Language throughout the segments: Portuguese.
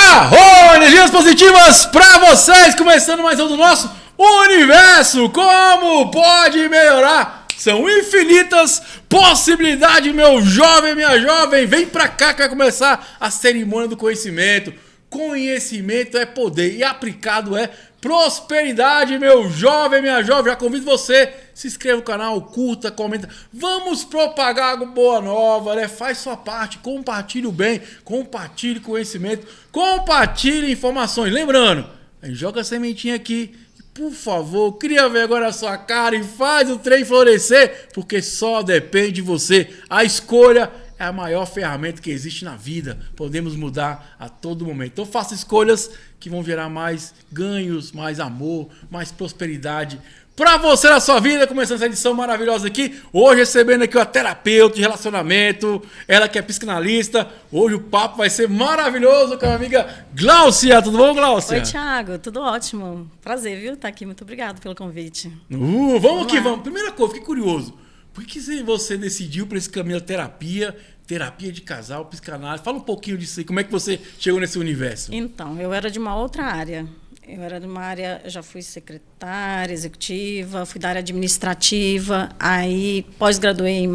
Arro! Energias positivas pra vocês! Começando mais um do nosso universo! Como pode melhorar? São infinitas possibilidades, meu jovem, minha jovem! Vem pra cá que vai começar a cerimônia do conhecimento. Conhecimento é poder e aplicado é prosperidade, meu jovem, minha jovem. Já convido você, se inscreva no canal, curta, comenta. Vamos propagar boa nova, né? Faz sua parte, compartilhe o bem, compartilhe conhecimento, compartilhe informações. Lembrando, joga a sementinha aqui. Por favor, cria vergonha na sua cara e faz o trem florescer, porque só depende de você. A escolha é a maior ferramenta que existe na vida. Podemos mudar a todo momento. Então faça escolhas que vão gerar mais ganhos, mais amor, mais prosperidade para você na sua vida. Começando essa edição maravilhosa aqui. Hoje recebendo aqui uma terapeuta de relacionamento. Ela que é psicanalista. Hoje o papo vai ser maravilhoso com a minha amiga Gláucia. Tudo bom, Gláucia? Oi, Thiago. Tudo ótimo. Prazer, viu? Estar aqui. Muito obrigado pelo convite. Vamos que vamos. Primeira coisa, fiquei curioso. Por que você decidiu para esse caminho da terapia de casal, psicanálise? Fala um pouquinho disso aí. Como é que você chegou nesse universo? Então, eu era de uma outra área. Eu já fui secretária executiva, fui da área administrativa, aí pós-graduei em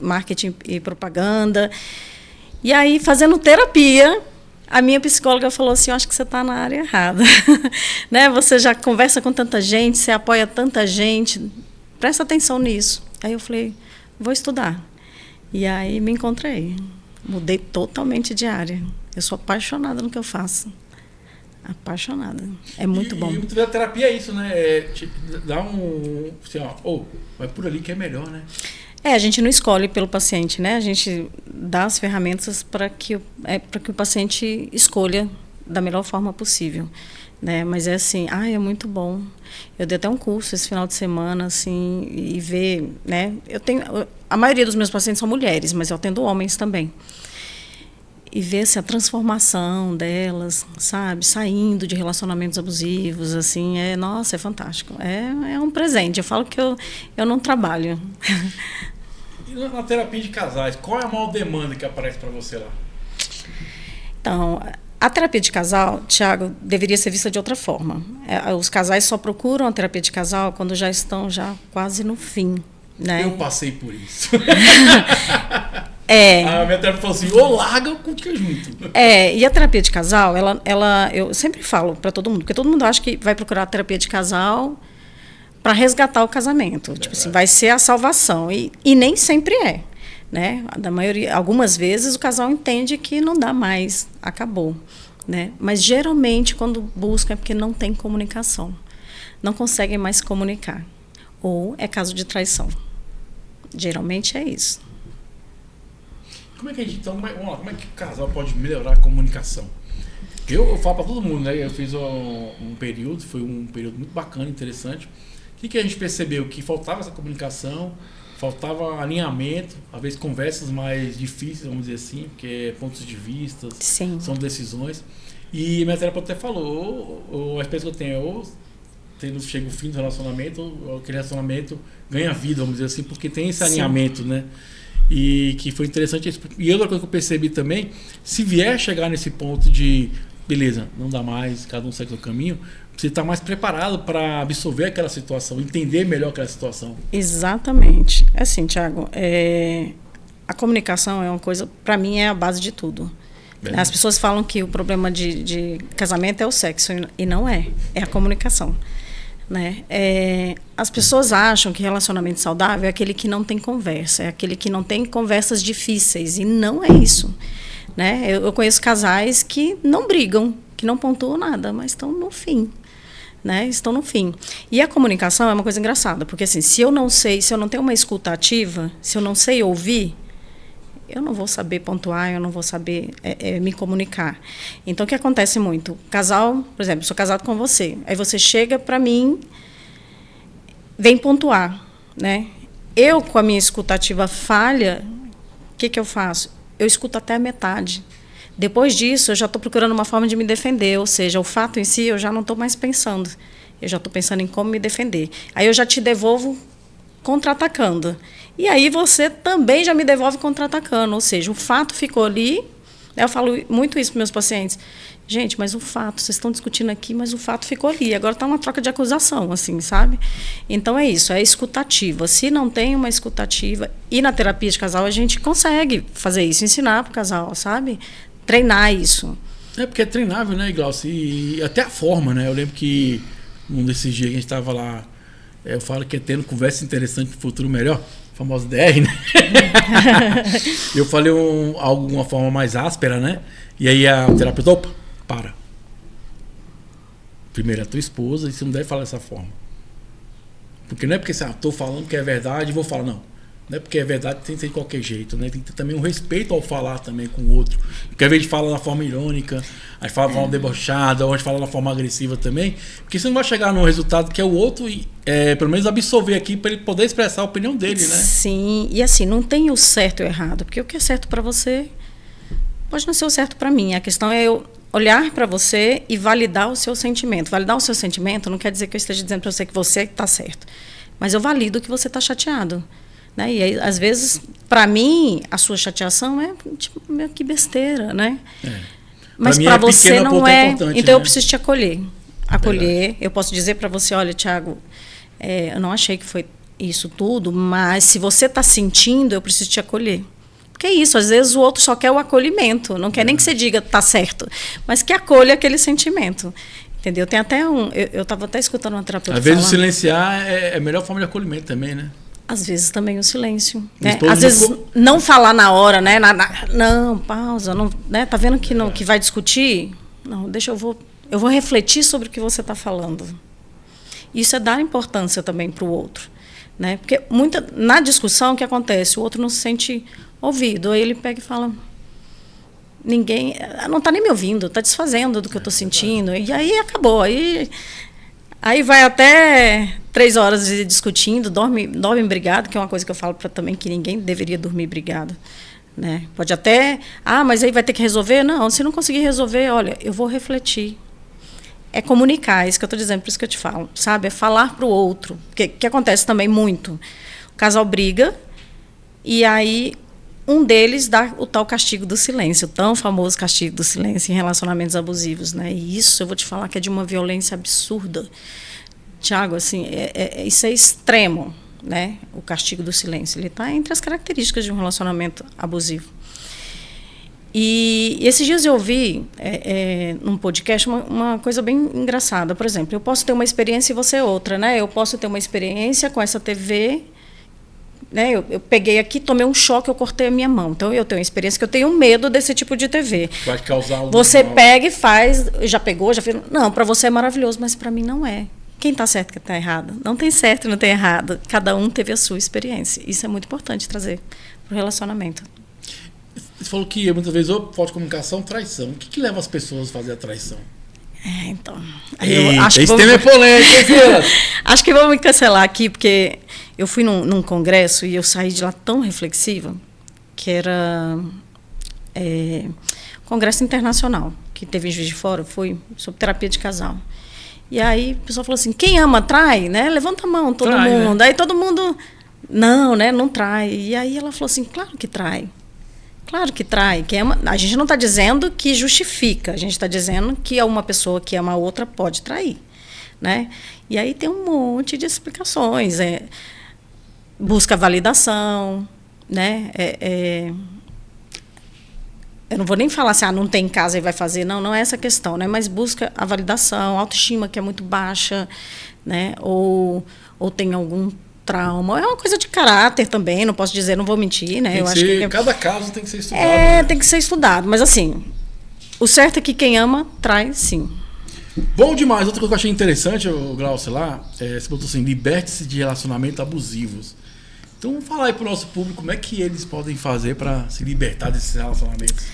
marketing e propaganda. E aí, fazendo terapia, a minha psicóloga falou assim, eu acho que você está na área errada. Né? Você já conversa com tanta gente, você apoia tanta gente, presta atenção nisso. Aí eu falei, vou estudar. E aí me encontrei. Mudei totalmente de área. Eu sou apaixonada no que eu faço. Apaixonada. É muito bom. E a terapia é isso, né? Dá um... Assim, vai por ali que é melhor, né? A gente não escolhe pelo paciente, né? A gente dá as ferramentas para que o paciente escolha da melhor forma possível. Né? Mas é assim, é muito bom. Eu dei até um curso esse final de semana, assim, e ver, né? A maioria dos meus pacientes são mulheres, mas eu atendo homens também. E ver assim, a transformação delas, sabe? Saindo de relacionamentos abusivos, assim, nossa, é fantástico. É um presente. Eu falo que eu não trabalho. E na terapia de casais, qual é a maior demanda que aparece para você lá? Então, a terapia de casal, Thiago, deveria ser vista de outra forma. Os casais só procuram a terapia de casal quando já estão quase no fim. Né? Eu passei por isso. A minha terapeuta falou assim, ou larga ou continua junto. E a terapia de casal, eu sempre falo para todo mundo, porque todo mundo acha que vai procurar a terapia de casal para resgatar o casamento. Tipo assim, vai ser a salvação. E nem sempre é. Né? Algumas vezes o casal entende que não dá mais, acabou, né? Mas geralmente quando buscam é porque não tem comunicação, não conseguem mais se comunicar, ou é caso de traição. Geralmente é isso. Como é que como é que o casal pode melhorar a comunicação? Eu falo para todo mundo, né? Eu fiz um período, foi um período muito bacana, interessante. O que a gente percebeu? Que faltava essa comunicação. Faltava alinhamento, às vezes conversas mais difíceis, vamos dizer assim, porque pontos de vista, são decisões. E minha terapeuta até falou, a experiência que eu tenho chega o fim do relacionamento, aquele relacionamento ganha vida, vamos dizer assim, porque tem esse alinhamento, né? E que foi interessante isso. E outra coisa que eu percebi também, se vier chegar nesse ponto de, beleza, não dá mais, cada um segue o caminho, você está mais preparado para absorver aquela situação, entender melhor aquela situação. Exatamente. Assim, Thiago, a comunicação é uma coisa, para mim, é a base de tudo. As pessoas falam que o problema de casamento é o sexo, e não é. É a comunicação. Né? As pessoas acham que relacionamento saudável é aquele que não tem conversa, é aquele que não tem conversas difíceis, e não é isso. Né? Eu conheço casais que não brigam, que não pontuam nada, mas estão no fim. Né? Estão no fim. E a comunicação é uma coisa engraçada, porque assim, se eu não tenho uma escuta ativa, se eu não sei ouvir, eu não vou saber pontuar, eu não vou saber me comunicar. Então, o que acontece muito? Casal, por exemplo, eu sou casado com você, aí você chega para mim, vem pontuar. Né? Eu, com a minha escuta ativa falha, o que eu faço? Eu escuto até a metade. Depois disso, eu já estou procurando uma forma de me defender, ou seja, o fato em si eu já não estou mais pensando. Eu já estou pensando em como me defender. Aí eu já te devolvo contra-atacando. E aí você também já me devolve contra-atacando, ou seja, o fato ficou ali, Eu falo muito isso para meus pacientes. Gente, mas o fato, vocês estão discutindo aqui, mas o fato ficou ali. Agora está uma troca de acusação, assim, sabe? Então é isso, é escutativa. Se não tem uma escutativa, e na terapia de casal a gente consegue fazer isso, ensinar para o casal, sabe? Treinar isso. É porque é treinável, né, Glaucio? E até a forma, né? Eu lembro que um desses dias que a gente estava lá, eu falo que é tendo conversa interessante pro futuro melhor, famoso DR, né? Eu falei algo de uma forma mais áspera, né? E aí a terapeuta, opa, para. Primeiro é a tua esposa e você não deve falar dessa forma. Porque não é porque eu tô falando que é verdade e vou falar, não. Não é porque é verdade, tem que ser de qualquer jeito, né? Tem que ter também um respeito ao falar também com o outro. Porque às vezes fala da forma irônica, aí fala de forma debochada, ou a gente fala da forma agressiva também. Porque você não vai chegar num resultado que é o outro, pelo menos absorver aqui para ele poder expressar a opinião dele, né? Sim, e assim, não tem o certo e o errado, porque o que é certo para você pode não ser o certo para mim. A questão é eu olhar para você e validar o seu sentimento. Validar o seu sentimento não quer dizer que eu esteja dizendo para você que você está certo, mas eu valido que você está chateado. Né? E aí, às vezes, para mim, a sua chateação é tipo, meio que besteira, né? Mas para você não é. Então, né? Eu preciso te acolher. Acolher. Eu posso dizer para você, olha, Thiago, eu não achei que foi isso tudo, mas se você está sentindo, eu preciso te acolher. Porque é isso, às vezes o outro só quer o acolhimento, não quer nem que você diga tá certo, mas que acolha aquele sentimento. Entendeu? Tem até eu estava até escutando uma terapeuta às vezes o silenciar é a melhor forma de acolhimento também, né? Às vezes também o silêncio. Né? Às vezes não falar na hora, né? Não, pausa, não, né? Tá vendo que vai discutir? Não, deixa eu vou refletir sobre o que você está falando. Isso é dar importância também para o outro. Né? Porque na discussão o que acontece? O outro não se sente ouvido. Aí ele pega e fala, ninguém não está nem me ouvindo, está desfazendo do que eu estou sentindo. E aí acabou. Aí vai até 3 horas discutindo, dorme brigado, que é uma coisa que eu falo também que ninguém deveria dormir brigado. Né? Pode até, mas aí vai ter que resolver? Não, se não conseguir resolver, olha, eu vou refletir. É comunicar, é isso que eu estou dizendo, por isso que eu te falo, sabe? É falar para o outro. Porque que acontece também muito. O casal briga e aí um deles dá o tal castigo do silêncio, o tão famoso castigo do silêncio em relacionamentos abusivos, né? E isso eu vou te falar que é de uma violência absurda. Tiago, assim, isso é extremo, né? O castigo do silêncio. Ele está entre as características de um relacionamento abusivo. E esses dias eu ouvi num podcast uma coisa bem engraçada. Por exemplo, eu posso ter uma experiência e você outra, né? Eu posso ter uma experiência com essa TV. Né, eu peguei aqui, tomei um choque, eu cortei a minha mão. Então, eu tenho uma experiência que eu tenho medo desse tipo de TV. Vai causar algum Você mal. pega e faz, já pegou, já fez. Não, para você é maravilhoso, mas para mim não é. Quem está certo e quem está errado? Não tem certo e não tem errado. Cada um teve a sua experiência. Isso é muito importante trazer para o relacionamento. Você falou que muitas vezes ou falta de comunicação, traição. O que leva as pessoas a fazer a traição? Então. Esse tema é polêmico, acho que vou me cancelar aqui, porque eu fui num congresso e eu saí de lá tão reflexiva, que era congresso internacional, que teve em Juiz de Fora, foi sobre terapia de casal. E aí o pessoal falou assim, quem ama trai, né? Levanta a mão, todo mundo. Né? Aí todo mundo, não, né? Não trai. E aí ela falou assim, claro que trai. Claro que trai. A gente não está dizendo que justifica, a gente está dizendo que uma pessoa que ama a outra pode trair. Né? E aí tem um monte de explicações. Busca validação. Né? Eu não vou nem falar assim, não tem em casa e vai fazer. Não é essa a questão. Né? Mas busca a validação, autoestima que é muito baixa. Né? Ou tem algum trauma. É uma coisa de caráter também, não posso dizer, não vou mentir, né? Cada caso tem que ser estudado. Né? Tem que ser estudado, mas assim, o certo é que quem ama, trai, sim. Bom demais. Outra coisa que eu achei interessante, Glaucio, lá, você botou assim, liberte-se de relacionamentos abusivos. Então, vamos falar aí pro nosso público, como é que eles podem fazer para se libertar desses relacionamentos?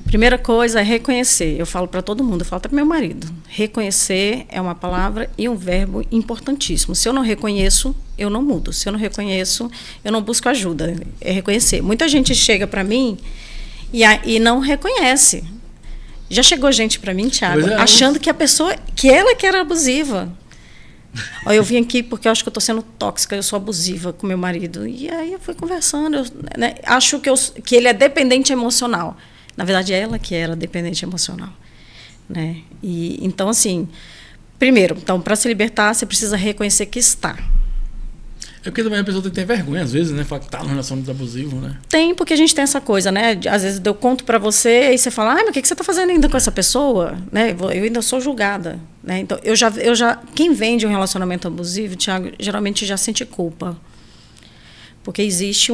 Primeira coisa é reconhecer. Eu falo para todo mundo, eu falo até para meu marido. Reconhecer é uma palavra e um verbo importantíssimo. Se eu não reconheço, eu não mudo. Se eu não reconheço, eu não busco ajuda. É reconhecer. Muita gente chega para mim e não reconhece. Já chegou gente para mim, Thiago, achando que a pessoa, que ela que era abusiva. Eu vim aqui porque eu acho que eu estou sendo tóxica, eu sou abusiva com meu marido. E aí eu fui conversando. Né, acho que ele é dependente emocional. Na verdade, ela que era dependente emocional, né? E então, assim, primeiro, então, para se libertar, você precisa reconhecer que está. É porque também a pessoa tem que ter vergonha, às vezes, né? Falar que tá num relacionamento abusivo, né? Tem, porque a gente tem essa coisa, né? Às vezes eu conto para você e você fala, mas o que você está fazendo ainda com essa pessoa? Né? Eu ainda sou julgada, né? Então, quem vem de um relacionamento abusivo, Thiago, geralmente já sente culpa. Porque existe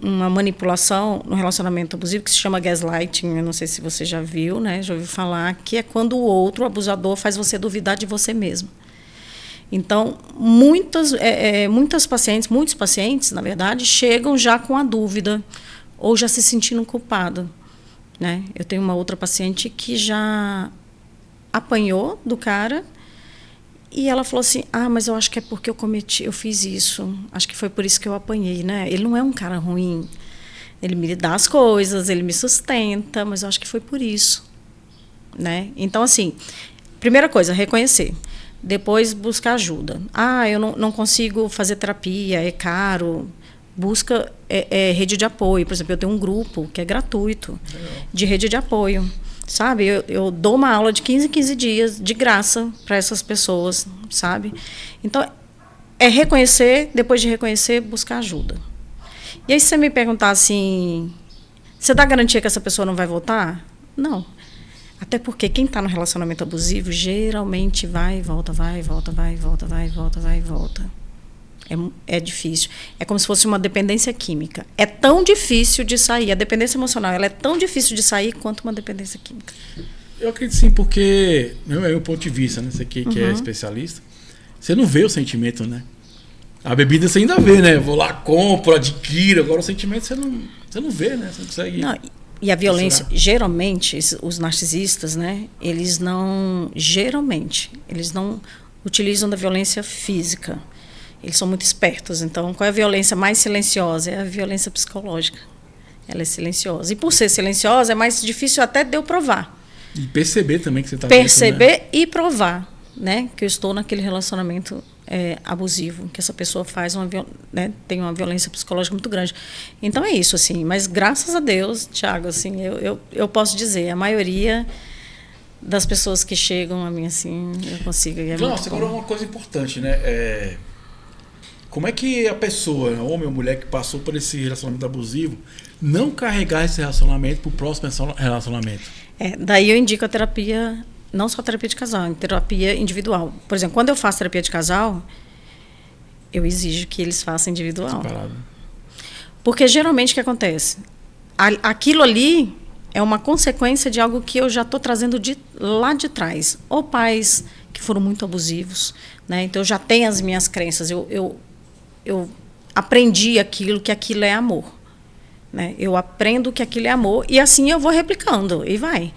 uma manipulação no relacionamento abusivo que se chama gaslighting, eu não sei se você já viu, né? Já ouviu falar, que é quando o outro, o abusador, faz você duvidar de você mesmo. Então, muitos pacientes, na verdade, chegam já com a dúvida ou já se sentindo culpado, né? Eu tenho uma outra paciente que já apanhou do cara e ela falou assim, mas eu acho que é porque eu fiz isso, acho que foi por isso que eu apanhei, né? Ele não é um cara ruim, ele me dá as coisas, ele me sustenta, mas eu acho que foi por isso, né? Então, assim, primeira coisa, reconhecer. Depois, buscar ajuda. Eu não consigo fazer terapia, é caro. Busca rede de apoio. Por exemplo, eu tenho um grupo que é gratuito, de rede de apoio. Sabe? Eu dou uma aula de 15 em 15 dias, de graça, para essas pessoas. Sabe? Então, é reconhecer, depois de reconhecer, buscar ajuda. E aí, se você me perguntar assim, você dá garantia que essa pessoa não vai voltar? Não. Até porque quem está no relacionamento abusivo geralmente vai e volta, vai e volta, vai e volta, vai e volta, vai e volta. É difícil. É como se fosse uma dependência química. É tão difícil de sair. A dependência emocional ela é tão difícil de sair quanto uma dependência química. Eu acredito sim, porque, meu ponto de vista, né? Você aqui que é especialista, você não vê o sentimento, né? A bebida você ainda vê, né? Vou lá, compro, adquiro. Agora o sentimento você não vê, né? Você não consegue... Não, e a violência, geralmente, os narcisistas, né, eles não utilizam da violência física. Eles são muito espertos. Então, qual é a violência mais silenciosa? É a violência psicológica. Ela é silenciosa. E por ser silenciosa, é mais difícil até de eu provar. E perceber também que você está perceber dentro, né? E provar, né, que eu estou naquele relacionamento abusivo, que essa pessoa né, tem uma violência psicológica muito grande. Então é isso, assim. Mas graças a Deus, Thiago, assim, eu posso dizer, a maioria das pessoas que chegam a mim, assim, eu consigo. Nossa, agora uma coisa importante, né? Como é que a pessoa, homem ou mulher, que passou por esse relacionamento abusivo, não carregar esse relacionamento para o próximo relacionamento? Daí eu indico a terapia. Não só terapia de casal, terapia individual. Por exemplo, quando eu faço terapia de casal, eu exijo que eles façam individual. Separado. Porque geralmente o que acontece? Aquilo ali é uma consequência de algo que eu já estou trazendo lá de trás. Ou pais que foram muito abusivos, né? Então eu já tenho as minhas crenças. Eu aprendi que aquilo é amor. Né? Eu aprendo que aquilo é amor e assim eu vou replicando e vai.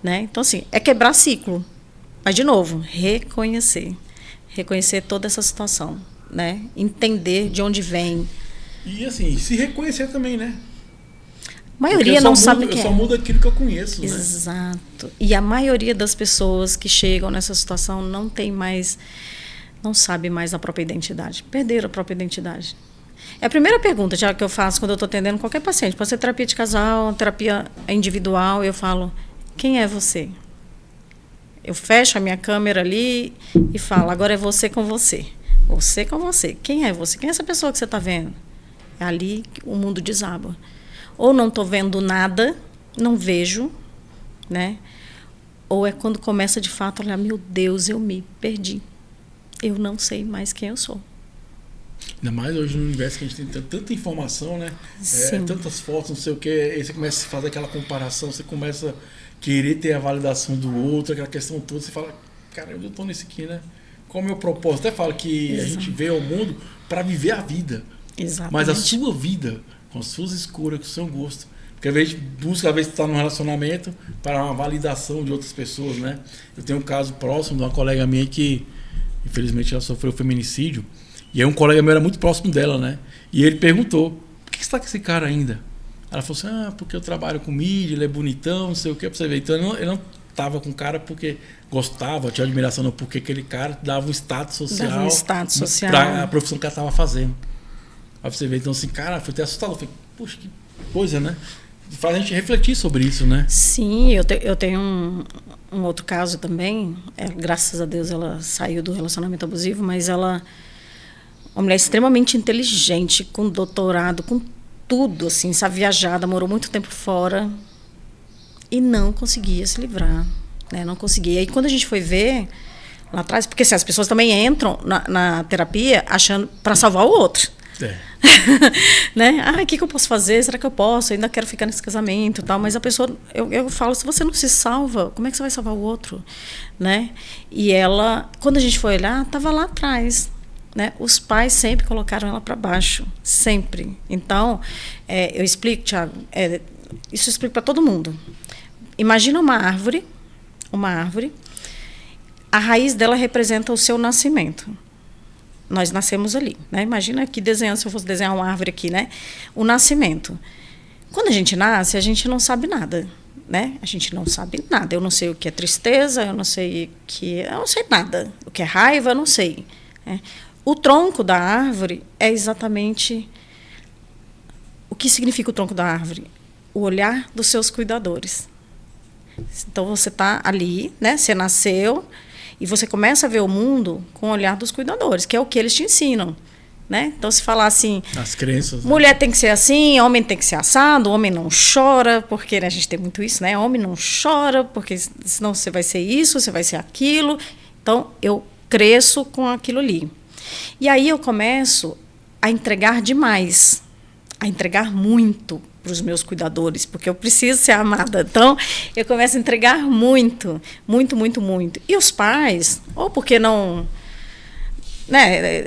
Né? Então, assim, é quebrar ciclo. Mas, de novo, reconhecer toda essa situação, né? Entender de onde vem. E, assim, se reconhecer também, né? A maioria não sabe o que é. Eu só mudo aquilo que eu conheço, né? Exato. E a maioria das pessoas que chegam nessa situação não sabe mais a própria identidade. Perderam a própria identidade. É a primeira pergunta já que eu faço quando eu estou atendendo qualquer paciente. Pode ser terapia de casal, terapia individual, eu falo... Quem é você? Eu fecho a minha câmera ali e falo, agora é você com você. Você com você. Quem é você? Quem é essa pessoa que você está vendo? É ali que o mundo desaba. Ou não estou vendo nada, não vejo, né? Ou é quando começa de fato a olhar, meu Deus, eu me perdi. Eu não sei mais quem eu sou. Ainda mais hoje no universo que a gente tem tanta informação, né? Tantas fotos, não sei o quê. Aí você começa a fazer aquela comparação, você começa... querer ter a validação do outro, aquela questão toda, você fala, cara, eu estou nesse aqui, né? Qual é o meu propósito? Até falo que a gente veio ao mundo para viver a vida. Exatamente. Mas a sua vida, com as suas escolhas, com o seu gosto. Porque às vezes busca, às vezes está num relacionamento para uma validação de outras pessoas, né? Eu tenho um caso próximo de uma colega minha que, infelizmente, ela sofreu feminicídio. E aí um colega meu era muito próximo dela, né? E ele perguntou, por que você está com esse cara ainda? Ela falou assim, porque eu trabalho com mídia, ele é bonitão, não sei o que, pra você ver. Então ele não tava com o cara porque gostava, tinha admiração, não, porque aquele cara dava um status social, para a profissão que ela estava fazendo. Aí você vê, então assim, cara, foi até assustado. Eu falei, poxa, que coisa, né? faz a gente refletir sobre isso, né? Sim, eu tenho um outro caso também. Graças a Deus ela saiu do relacionamento abusivo, mas ela uma mulher extremamente inteligente, com doutorado, com tudo, assim, sabe, viajada, morou muito tempo fora e não conseguia se livrar, né? Não conseguia. E quando a gente foi ver lá atrás, porque assim, as pessoas também entram na terapia achando para salvar o outro. Né? O que eu posso fazer? Será que eu posso? Eu ainda quero ficar nesse casamento e tal. Mas a pessoa, eu falo, se você não se salva, como é que você vai salvar o outro? Né? E ela, quando a gente foi olhar, estava lá atrás. Né? Os pais sempre colocaram ela para baixo, sempre. Então, eu explico, Thiago, isso eu explico para todo mundo. Imagina uma árvore, a raiz dela representa o seu nascimento. Nós nascemos ali, né? Imagina aqui desenhando, se eu fosse desenhar uma árvore aqui, né? O nascimento. Quando a gente nasce, a gente não sabe nada, né? A gente não sabe nada. Eu não sei o que é tristeza, eu não sei nada. O que é raiva, eu não sei. Né? O tronco da árvore é exatamente o que significa o tronco da árvore? O olhar dos seus cuidadores. Então você está ali, né? Você nasceu e você começa a ver o mundo com o olhar dos cuidadores, que é o que eles te ensinam. Né? Então, se falar assim, as crenças, mulher tem que ser assim, homem tem que ser assado, homem não chora, porque a gente tem muito isso, né? Homem não chora, porque senão você vai ser isso, você vai ser aquilo. Então, eu cresço com aquilo ali. E aí eu começo a entregar demais, a entregar muito para os meus cuidadores, porque eu preciso ser amada. Então, eu começo a entregar muito, muito, muito, muito. E os pais, ou porque não... Né,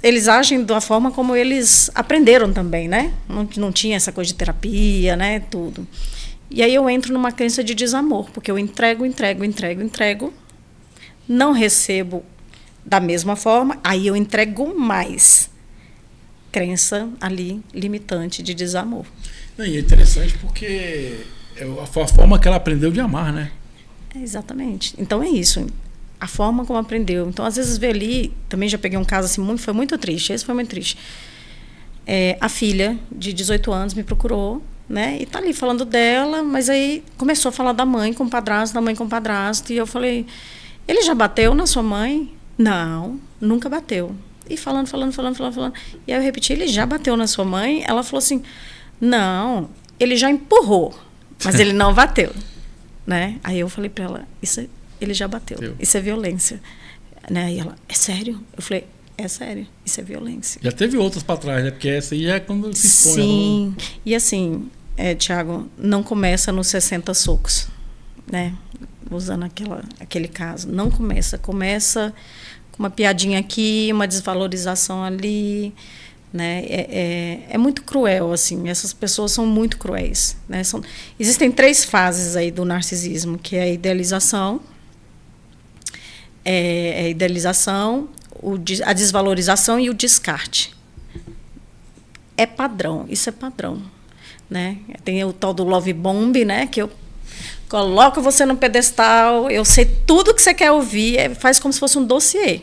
eles agem da forma como eles aprenderam também, né? Não tinha essa coisa de terapia, né? Tudo. E aí eu entro numa crença de desamor, porque eu entrego, não recebo da mesma forma, aí eu entrego mais. Crença ali limitante de desamor. E é interessante porque é a forma que ela aprendeu de amar, né? Exatamente. Então é isso. A forma como aprendeu. Então, às vezes, ver ali... Também já peguei um caso assim, foi muito triste. Esse foi muito triste. A filha, de 18 anos, me procurou, né? E tá ali falando dela, mas aí começou a falar da mãe com o padrasto, da mãe com o padrasto. E eu falei, ele já bateu na sua mãe? Não, nunca bateu. E falando. E aí eu repeti, ele já bateu na sua mãe? Ela falou assim, não, ele já empurrou, mas ele não bateu. Né? Aí eu falei para ela, ele já bateu. Isso é violência. Né? E ela, é sério? Eu falei, é sério, isso é violência. Já teve outras para trás, né? Porque essa aí é quando se expõe. Sim, e assim, Thiago, não começa nos 60 socos, né? Usando aquele caso. Não começa. Começa com uma piadinha aqui, uma desvalorização ali. Né? É muito cruel, assim. Essas pessoas são muito cruéis. Né? Existem 3 fases aí do narcisismo, que é a idealização, a desvalorização e o descarte. É padrão, isso é padrão. Né? Tem o tal do love bomb, né? Que eu coloco você no pedestal, eu sei tudo que você quer ouvir, faz como se fosse um dossiê.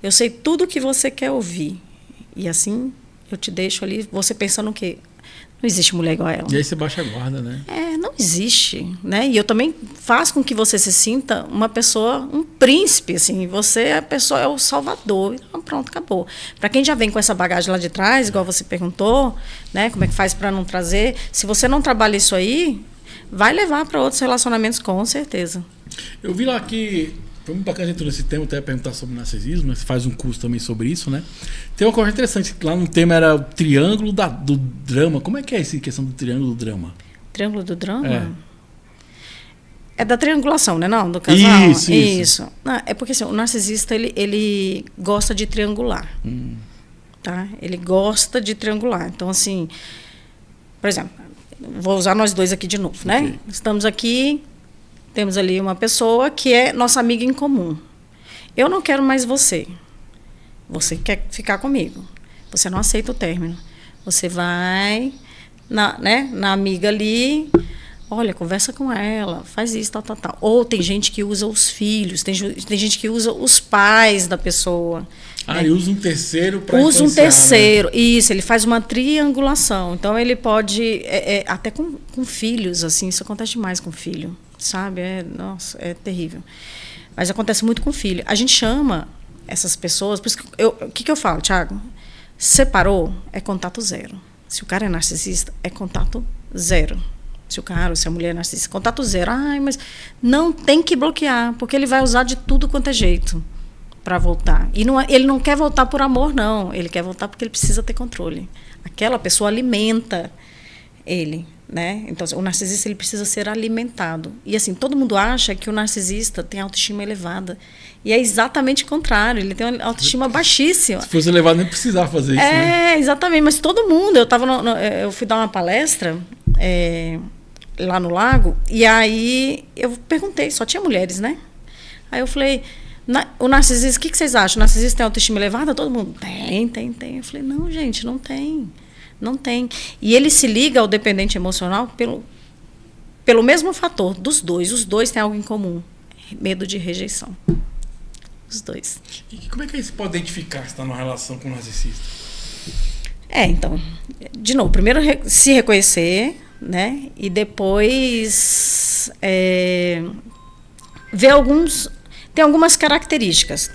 Eu sei tudo que você quer ouvir. E assim, eu te deixo ali, você pensando o quê? Não existe mulher igual a ela. E aí você baixa a guarda, né? Não existe, né? E eu também faço com que você se sinta uma pessoa, um príncipe, assim. Você, a pessoa é o salvador. Então, pronto, acabou. Para quem já vem com essa bagagem lá de trás, igual você perguntou, né? Como é que faz para não trazer? Se você não trabalha isso aí, vai levar para outros relacionamentos, com certeza. Eu vi lá que... Foi muito bacana dentro desse tema, até perguntar sobre narcisismo, né? Você faz um curso também sobre isso, né? Tem uma coisa interessante, lá no tema era o triângulo do drama. Como é que é essa questão do triângulo do drama? Triângulo do drama? É da triangulação, né? Não, do casal? Isso. Não, é porque assim, o narcisista, ele gosta de triangular. Tá? Ele gosta de triangular. Então, assim, por exemplo, vou usar nós dois aqui de novo, né? Okay. Estamos aqui... Temos ali uma pessoa que é nossa amiga em comum. Eu não quero mais você. Você quer ficar comigo. Você não aceita o término. Você vai na amiga ali, Olha, conversa com ela, faz isso, tal, tal, tal. Ou tem gente que usa os filhos, tem gente que usa os pais da pessoa. Ah, e usa um terceiro para Usa um terceiro, né? Isso, ele faz uma triangulação. Então, ele pode, até com filhos, assim, isso acontece demais com filho, sabe? Nossa, é terrível. Mas acontece muito com filho. A gente chama essas pessoas, por isso que o que eu falo, Thiago? Separou, é contato zero. Se o cara é narcisista, é contato zero. Se o cara ou se a mulher é narcisista, contato zero. Ai, mas não tem que bloquear, porque ele vai usar de tudo quanto é jeito para voltar. E ele não quer voltar por amor, não. Ele quer voltar porque ele precisa ter controle. Aquela pessoa alimenta ele, né? Então, o narcisista ele precisa ser alimentado. E assim, todo mundo acha que o narcisista tem autoestima elevada. E é exatamente o contrário. Ele tem uma autoestima baixíssima. Se fosse elevado, nem precisava fazer isso, né? Exatamente. Mas todo mundo... Eu fui dar uma palestra... lá no Lago, e aí eu perguntei, só tinha mulheres, né? Aí eu falei, o narcisista, o que vocês acham? O narcisista tem autoestima elevada? Todo mundo, tem. Eu falei, não, gente, não tem. Não tem. E ele se liga ao dependente emocional pelo mesmo fator dos dois. Os dois têm algo em comum, medo de rejeição. Os dois. E como é que você pode identificar se está numa relação com um narcisista? Então, de novo, primeiro se reconhecer, né? E depois ver tem algumas características,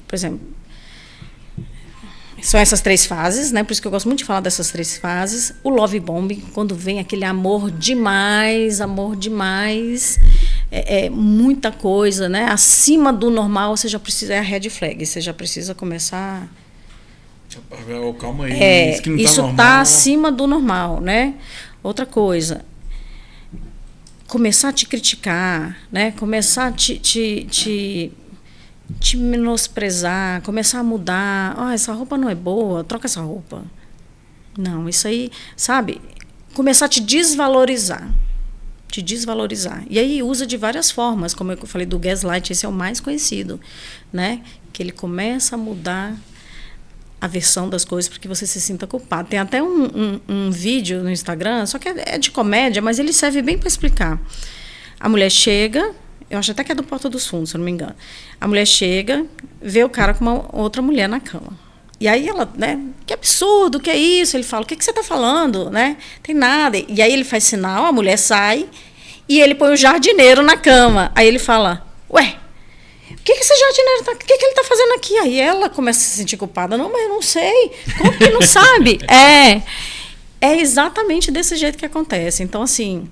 por exemplo, são essas 3 fases, né? Por isso que eu gosto muito de falar dessas 3 fases. O love bombing, quando vem aquele amor demais, muita coisa, né? Acima do normal, você já precisa, é a red flag, você já precisa começar. Calma aí, isso está acima do normal, né? Outra coisa, começar a te criticar, né? Começar a te menosprezar, começar a mudar. Essa roupa não é boa, troca essa roupa. Não, isso aí, sabe? Começar a te desvalorizar. E aí usa de várias formas, como eu falei do gaslight, esse é o mais conhecido, né? Que ele começa a mudar a versão das coisas para que você se sinta culpado. Tem até um vídeo no Instagram, só que é de comédia, mas ele serve bem para explicar. A mulher chega, eu acho até que é do Porta dos Fundos, se eu não me engano. A mulher chega, vê o cara com uma outra mulher na cama. E aí ela, né, que absurdo, que é isso? Ele fala, o que você está falando? Né? Tem nada. E aí ele faz sinal, a mulher sai e ele põe o jardineiro na cama. Aí ele fala, ué, o que esse jardineiro o que ele está fazendo aqui? Aí ela começa a se sentir culpada. Não, mas eu não sei. Como que não sabe? É exatamente desse jeito que acontece. Então, assim,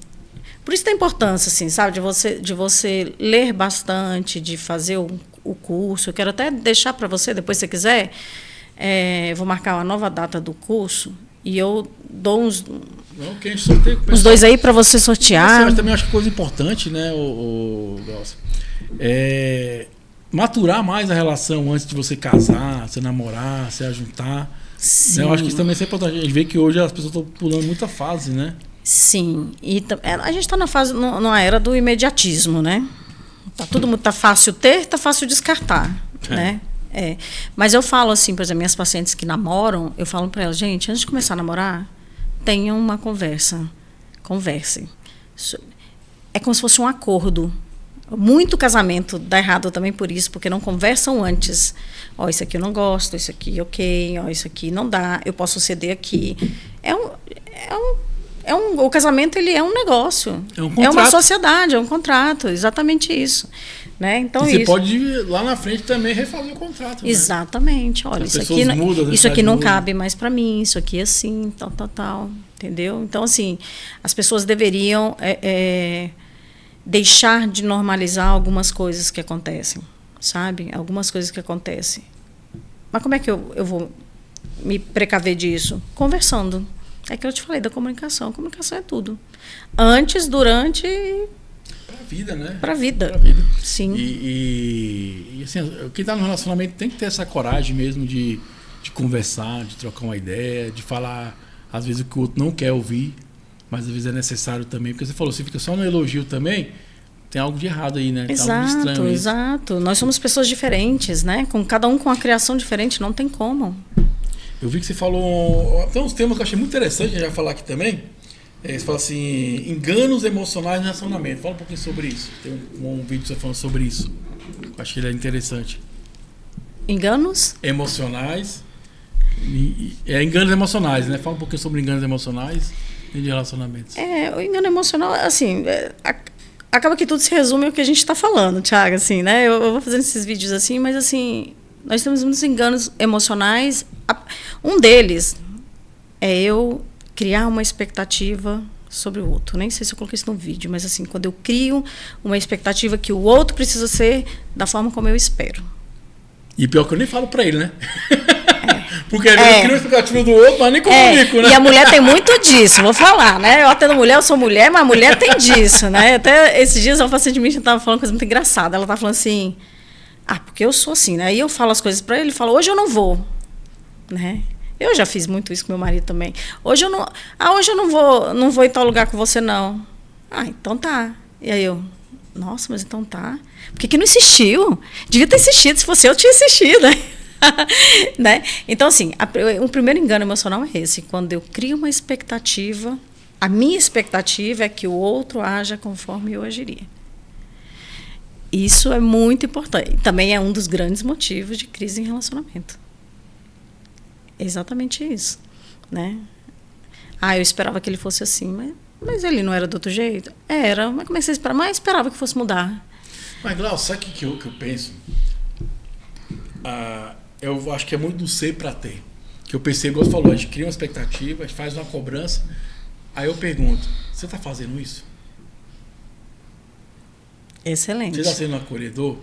por isso tem importância, assim, sabe, de você ler bastante, de fazer o curso. Eu quero até deixar para você, depois se você quiser, vou marcar uma nova data do curso e eu dou uns 2 aí para você sortear. Eu também acho que coisa importante, né, Glaucia, maturar mais a relação antes de você casar, você namorar, você ajuntar. Sim. Eu acho que isso também é importante. A gente vê que hoje as pessoas estão pulando muita fase, né? Sim. E a gente está numa era do imediatismo, né? Todo mundo tá fácil ter, tá fácil descartar, né? Mas eu falo assim, por exemplo, minhas pacientes que namoram, eu falo para elas, gente, antes de começar a namorar, tenham uma conversa. Conversem. É como se fosse um acordo. Muito casamento dá errado também por isso, porque não conversam antes. Isso aqui eu não gosto, isso aqui ok, isso aqui não dá, eu posso ceder aqui. O casamento ele é um negócio. É uma sociedade, é um contrato, exatamente isso. Né? Então, você pode lá na frente também refazer o contrato. Exatamente. Olha, isso aqui não cabe mais para mim, isso aqui é assim, tal. Entendeu? Então, assim, as pessoas deveriam deixar de normalizar algumas coisas que acontecem, sabe? Algumas coisas que acontecem. Mas como é que eu vou me precaver disso? Conversando. É que eu te falei da comunicação. A comunicação é tudo. Antes, durante... Para a vida, né? Para a vida. Sim. E assim, quem está no relacionamento tem que ter essa coragem mesmo de conversar, de trocar uma ideia, de falar, às vezes, o que o outro não quer ouvir. Mas às vezes é necessário também, porque você falou, você fica só no elogio também, tem algo de errado aí, né? Exato. Nós somos pessoas diferentes, né? Cada um com uma criação diferente, não tem como. Eu vi que você falou, tem uns temas que eu achei muito interessante, a gente vai falar aqui também, Você fala assim, enganos emocionais no relacionamento. Fala um pouquinho sobre isso. Tem um vídeo você falando sobre isso. Acho que ele é interessante. Enganos? Emocionais. Enganos emocionais, né? Fala um pouquinho sobre enganos emocionais e de relacionamentos. O engano emocional, assim, acaba que tudo se resume ao que a gente está falando, Thiago, assim, né? Eu vou fazendo esses vídeos assim, mas assim, nós temos muitos enganos emocionais. Um deles é eu criar uma expectativa sobre o outro. Nem sei se eu coloquei isso no vídeo, mas assim, quando eu crio uma expectativa que o outro precisa ser da forma como eu espero. E pior que eu nem falo pra ele, né? Porque às vezes eu crio uma expectativa do outro, mas nem comunico, né? E a mulher tem muito disso, vou falar, né? Eu atendo mulher, eu sou mulher, mas a mulher tem disso, né? Até esses dias uma paciente minha estava falando uma coisa muito engraçada. Ela estava falando assim, porque eu sou assim, né? Aí eu falo as coisas pra ele fala, hoje eu não vou, né? Eu já fiz muito isso com meu marido também. Hoje eu não vou em tal lugar com você, não. Então tá. E aí eu, nossa, mas então tá. Por que não insistiu? Devia ter insistido, se fosse eu tinha insistido, né? Então, assim, o primeiro engano emocional é esse. Quando eu crio uma expectativa, a minha expectativa é que o outro haja conforme eu agiria. Isso é muito importante. Também é um dos grandes motivos de crise em relacionamento. Exatamente isso, né? Eu esperava que ele fosse assim, mas ele não era do outro jeito? Era, mas como é que você esperava? Mas esperava que fosse mudar. Mas, Glaucio, sabe o que eu penso? Eu acho que é muito do ser para ter. Que eu pensei, igual você falou, a gente cria uma expectativa, a gente faz uma cobrança, aí eu pergunto, você está fazendo isso? Excelente. Você está sendo um acolhedor?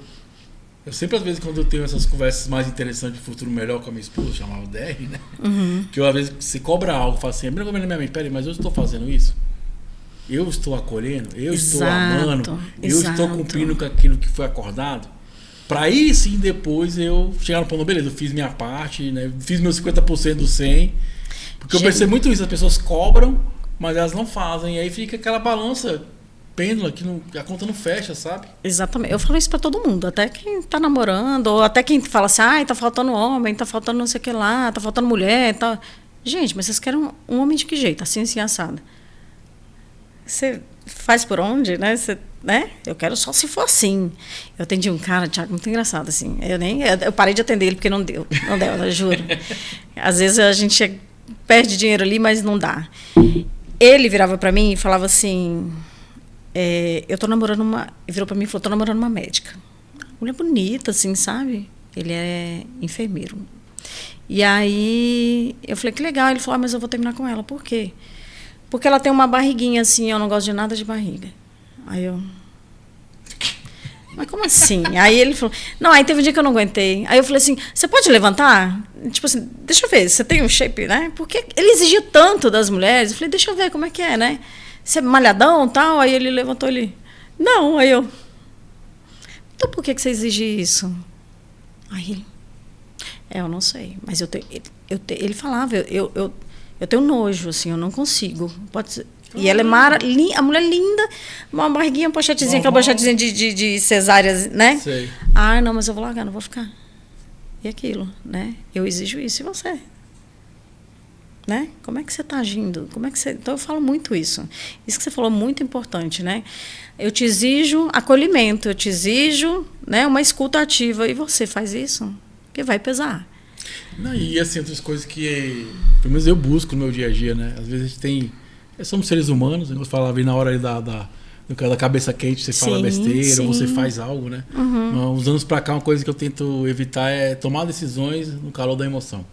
Eu sempre, às vezes, quando eu tenho essas conversas mais interessantes de futuro melhor com a minha esposa, chamava DR, né? Uhum. Que eu, às vezes, se cobra algo, fala assim, a minha mente, peraí, mas eu estou fazendo isso? Eu estou acolhendo? Eu estou amando? Eu estou cumprindo com aquilo que foi acordado? Para aí, sim, depois eu chegar no ponto, beleza, eu fiz minha parte, né? Fiz meus 50% do 100%. Porque eu percebo muito isso, as pessoas cobram, mas elas não fazem. E aí fica aquela balança pêndula que a conta não fecha, sabe? Exatamente. Eu falo isso pra todo mundo, até quem tá namorando, ou até quem fala assim, tá faltando homem, tá faltando não sei o que lá, tá faltando mulher, tá... Gente, mas vocês querem um homem de que jeito? Assim assado. Você faz por onde, né? Né? Eu quero só se for assim. Eu atendi um cara, Thiago, muito engraçado, assim. Eu parei de atender ele porque não deu, eu juro. Às vezes a gente perde dinheiro ali, mas não dá. Ele virava pra mim e falava assim... eu tô namorando virou pra mim e falou, tô namorando uma médica. Mulher bonita, assim, sabe? Ele é enfermeiro. E aí, eu falei, que legal. Ele falou, mas eu vou terminar com ela. Por quê? Porque ela tem uma barriguinha, assim, eu não gosto de nada de barriga. Aí eu... Mas como assim? Aí ele falou... Não, aí teve um dia que eu não aguentei. Aí eu falei assim, você pode levantar? Tipo assim, deixa eu ver, você tem um shape, né? Porque ele exigia tanto das mulheres. Eu falei, deixa eu ver como é que é, né? Você é malhadão e tal? Aí ele levantou, não, aí eu... Então por que você exige isso? Aí ele... eu não sei, mas ele falava, eu tenho nojo, assim, eu não consigo. Pode ser. E ela é a mulher linda, uma barriguinha, uma pochetezinha, aquela pochetezinha de cesáreas, né? Sei. Não, mas eu vou largar, não vou ficar. E aquilo, né? Eu exijo isso, e você? Né? Como é que você está agindo? Então eu falo muito isso. Isso que você falou é muito importante, né? Eu te exijo acolhimento, eu te exijo, né, uma escuta ativa, e você faz isso? Porque vai pesar. Não, e assim, outras coisas que pelo menos eu busco no meu dia a dia, né? Às vezes a gente tem... somos seres humanos, eu falava ali na hora ali da cabeça quente, você fala besteira, ou você faz algo, né? Uhum. Uns anos pra cá, uma coisa que eu tento evitar é tomar decisões no calor da emoção.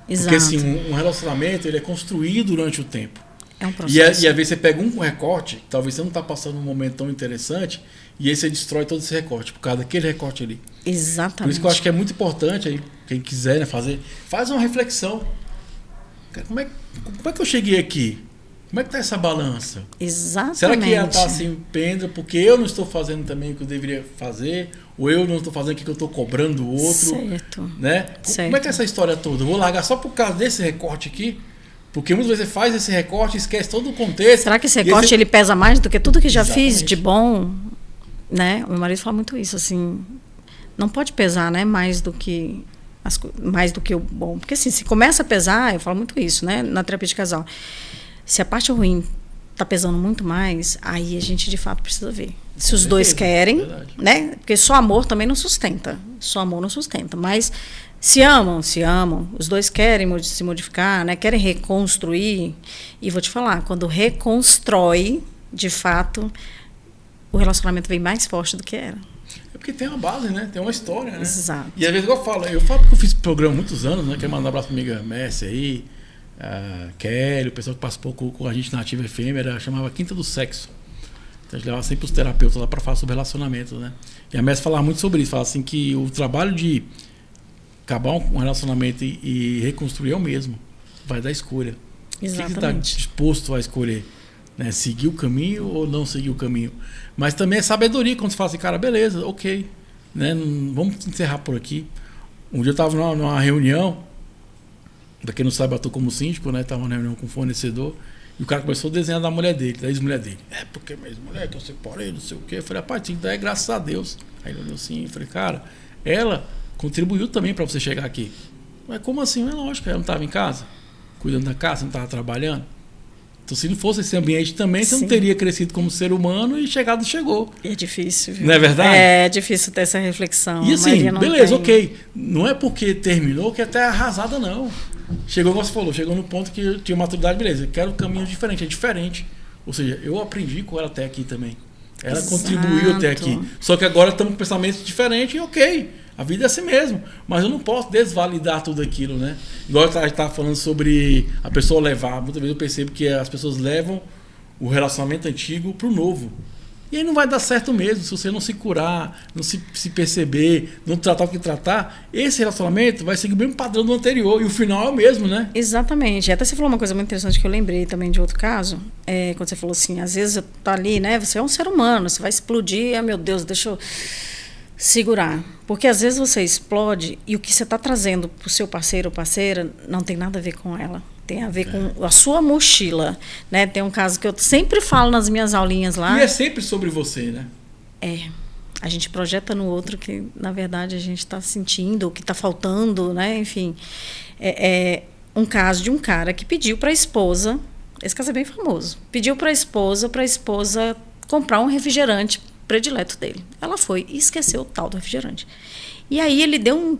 Exato. Porque assim, um relacionamento, ele é construído durante o tempo. É um processo. E às vezes você pega um recorte, talvez você não está passando um momento tão interessante, e aí você destrói todo esse recorte, por causa daquele recorte ali. Exatamente. Por isso que eu acho que é muito importante, aí, quem quiser, né, faz uma reflexão. Como é que eu cheguei aqui? Como é que está essa balança? Exatamente. Será que ela está assim, pêndula, porque eu não estou fazendo também o que eu deveria fazer, ou eu não estou fazendo o que eu estou cobrando do outro? Certo. Né? Certo. Como é que é essa história toda? Eu vou largar só por causa desse recorte aqui? Porque muitas vezes você faz esse recorte e esquece todo o contexto. Será que esse recorte ele pesa mais do que tudo que já Exatamente. fiz de bom? Né? O meu marido fala muito isso, assim, não pode pesar, né, mais do que o bom. Porque assim, se começa a pesar, eu falo muito isso, né, na terapia de casal. Se a parte ruim tá pesando muito mais, aí a gente de fato precisa ver. Se os dois querem, né? Porque só amor também não sustenta. Só amor não sustenta. Mas se amam. Os dois querem se modificar, né? Querem reconstruir. E vou te falar, quando reconstrói, de fato, o relacionamento vem mais forte do que era. É porque tem uma base, né? Tem uma história, né? Exato. E às vezes eu falo porque eu fiz programa há muitos anos, né? Quero mandar um abraço pra amiga Messi aí, Kelly, o pessoal que participou com a gente na Ativa FM, chamava Quinta do Sexo. Então a gente levava sempre os terapeutas lá para falar sobre relacionamento, né? E a Messi falava muito sobre isso, falava assim que o trabalho de acabar um relacionamento e reconstruir é o mesmo. Vai dar escolha. Exatamente. O que você está disposto a escolher? Né? Seguir o caminho ou não seguir o caminho? Mas também é sabedoria quando você fala assim, cara, beleza, ok. Né? Vamos encerrar por aqui. Um dia eu estava numa reunião, pra quem não sabe, eu estou como síndico, né? Estava numa reunião com um fornecedor. E o cara começou a desenhar da mulher dele, da ex-mulher dele. Porque minha ex-mulher que eu separei, não sei o quê. Eu falei, rapaz, tinha que dar graças a Deus. Aí ele olhou assim, eu falei, cara, ela contribuiu também para você chegar aqui. Mas como assim? É lógico, ela não estava em casa, cuidando da casa, não estava trabalhando. Então, se não fosse esse ambiente também, você não teria crescido como ser humano e chegou. É difícil, viu? Não é verdade? É difícil ter essa reflexão. E assim, beleza, tem. ok. Não é porque terminou que é até arrasada, não. Chegou, como você falou, chegou no ponto que eu tinha maturidade, beleza, eu quero um caminho diferente, é diferente. Ou seja, eu aprendi com ela até aqui também. Ela contribuiu até aqui. Só que agora estamos com pensamentos diferentes e ok, a vida é assim mesmo. Mas eu não posso desvalidar tudo aquilo, né? Igual a gente estava falando sobre a pessoa levar. Muitas vezes eu percebo que as pessoas levam o relacionamento antigo para o novo. E aí não vai dar certo mesmo, se você não se curar, não se perceber, não tratar o que tratar, esse relacionamento vai seguir o mesmo padrão do anterior, e o final é o mesmo, né? Exatamente. Até você falou uma coisa muito interessante que eu lembrei também de outro caso, quando você falou assim, às vezes tá ali, né, você é um ser humano, você vai explodir, meu Deus, deixa eu segurar. Porque às vezes você explode e o que você está trazendo para o seu parceiro ou parceira não tem nada a ver com ela. Tem a ver com a sua mochila, né? Tem um caso que eu sempre falo nas minhas aulinhas lá. E é sempre sobre você, né? A gente projeta no outro que, na verdade, a gente está sentindo, o que está faltando, né? Enfim, um caso de um cara que pediu para a esposa, esse caso é bem famoso, pediu para a esposa comprar um refrigerante predileto dele. Ela foi e esqueceu o tal do refrigerante. E aí ele deu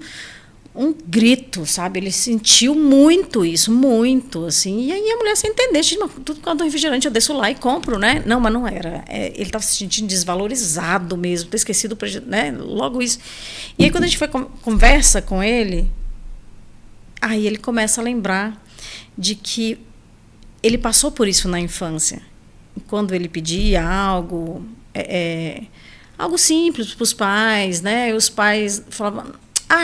um grito, sabe? Ele sentiu muito isso, muito, assim. E aí a mulher sem entender, tudo por causa do refrigerante, eu desço lá e compro, né? Não, mas não era. Ele estava se sentindo desvalorizado mesmo, ter esquecido, né? Logo isso. E aí quando a gente conversa com ele, aí ele começa a lembrar de que ele passou por isso na infância. Quando ele pedia algo, algo simples para os pais, né? E os pais falavam,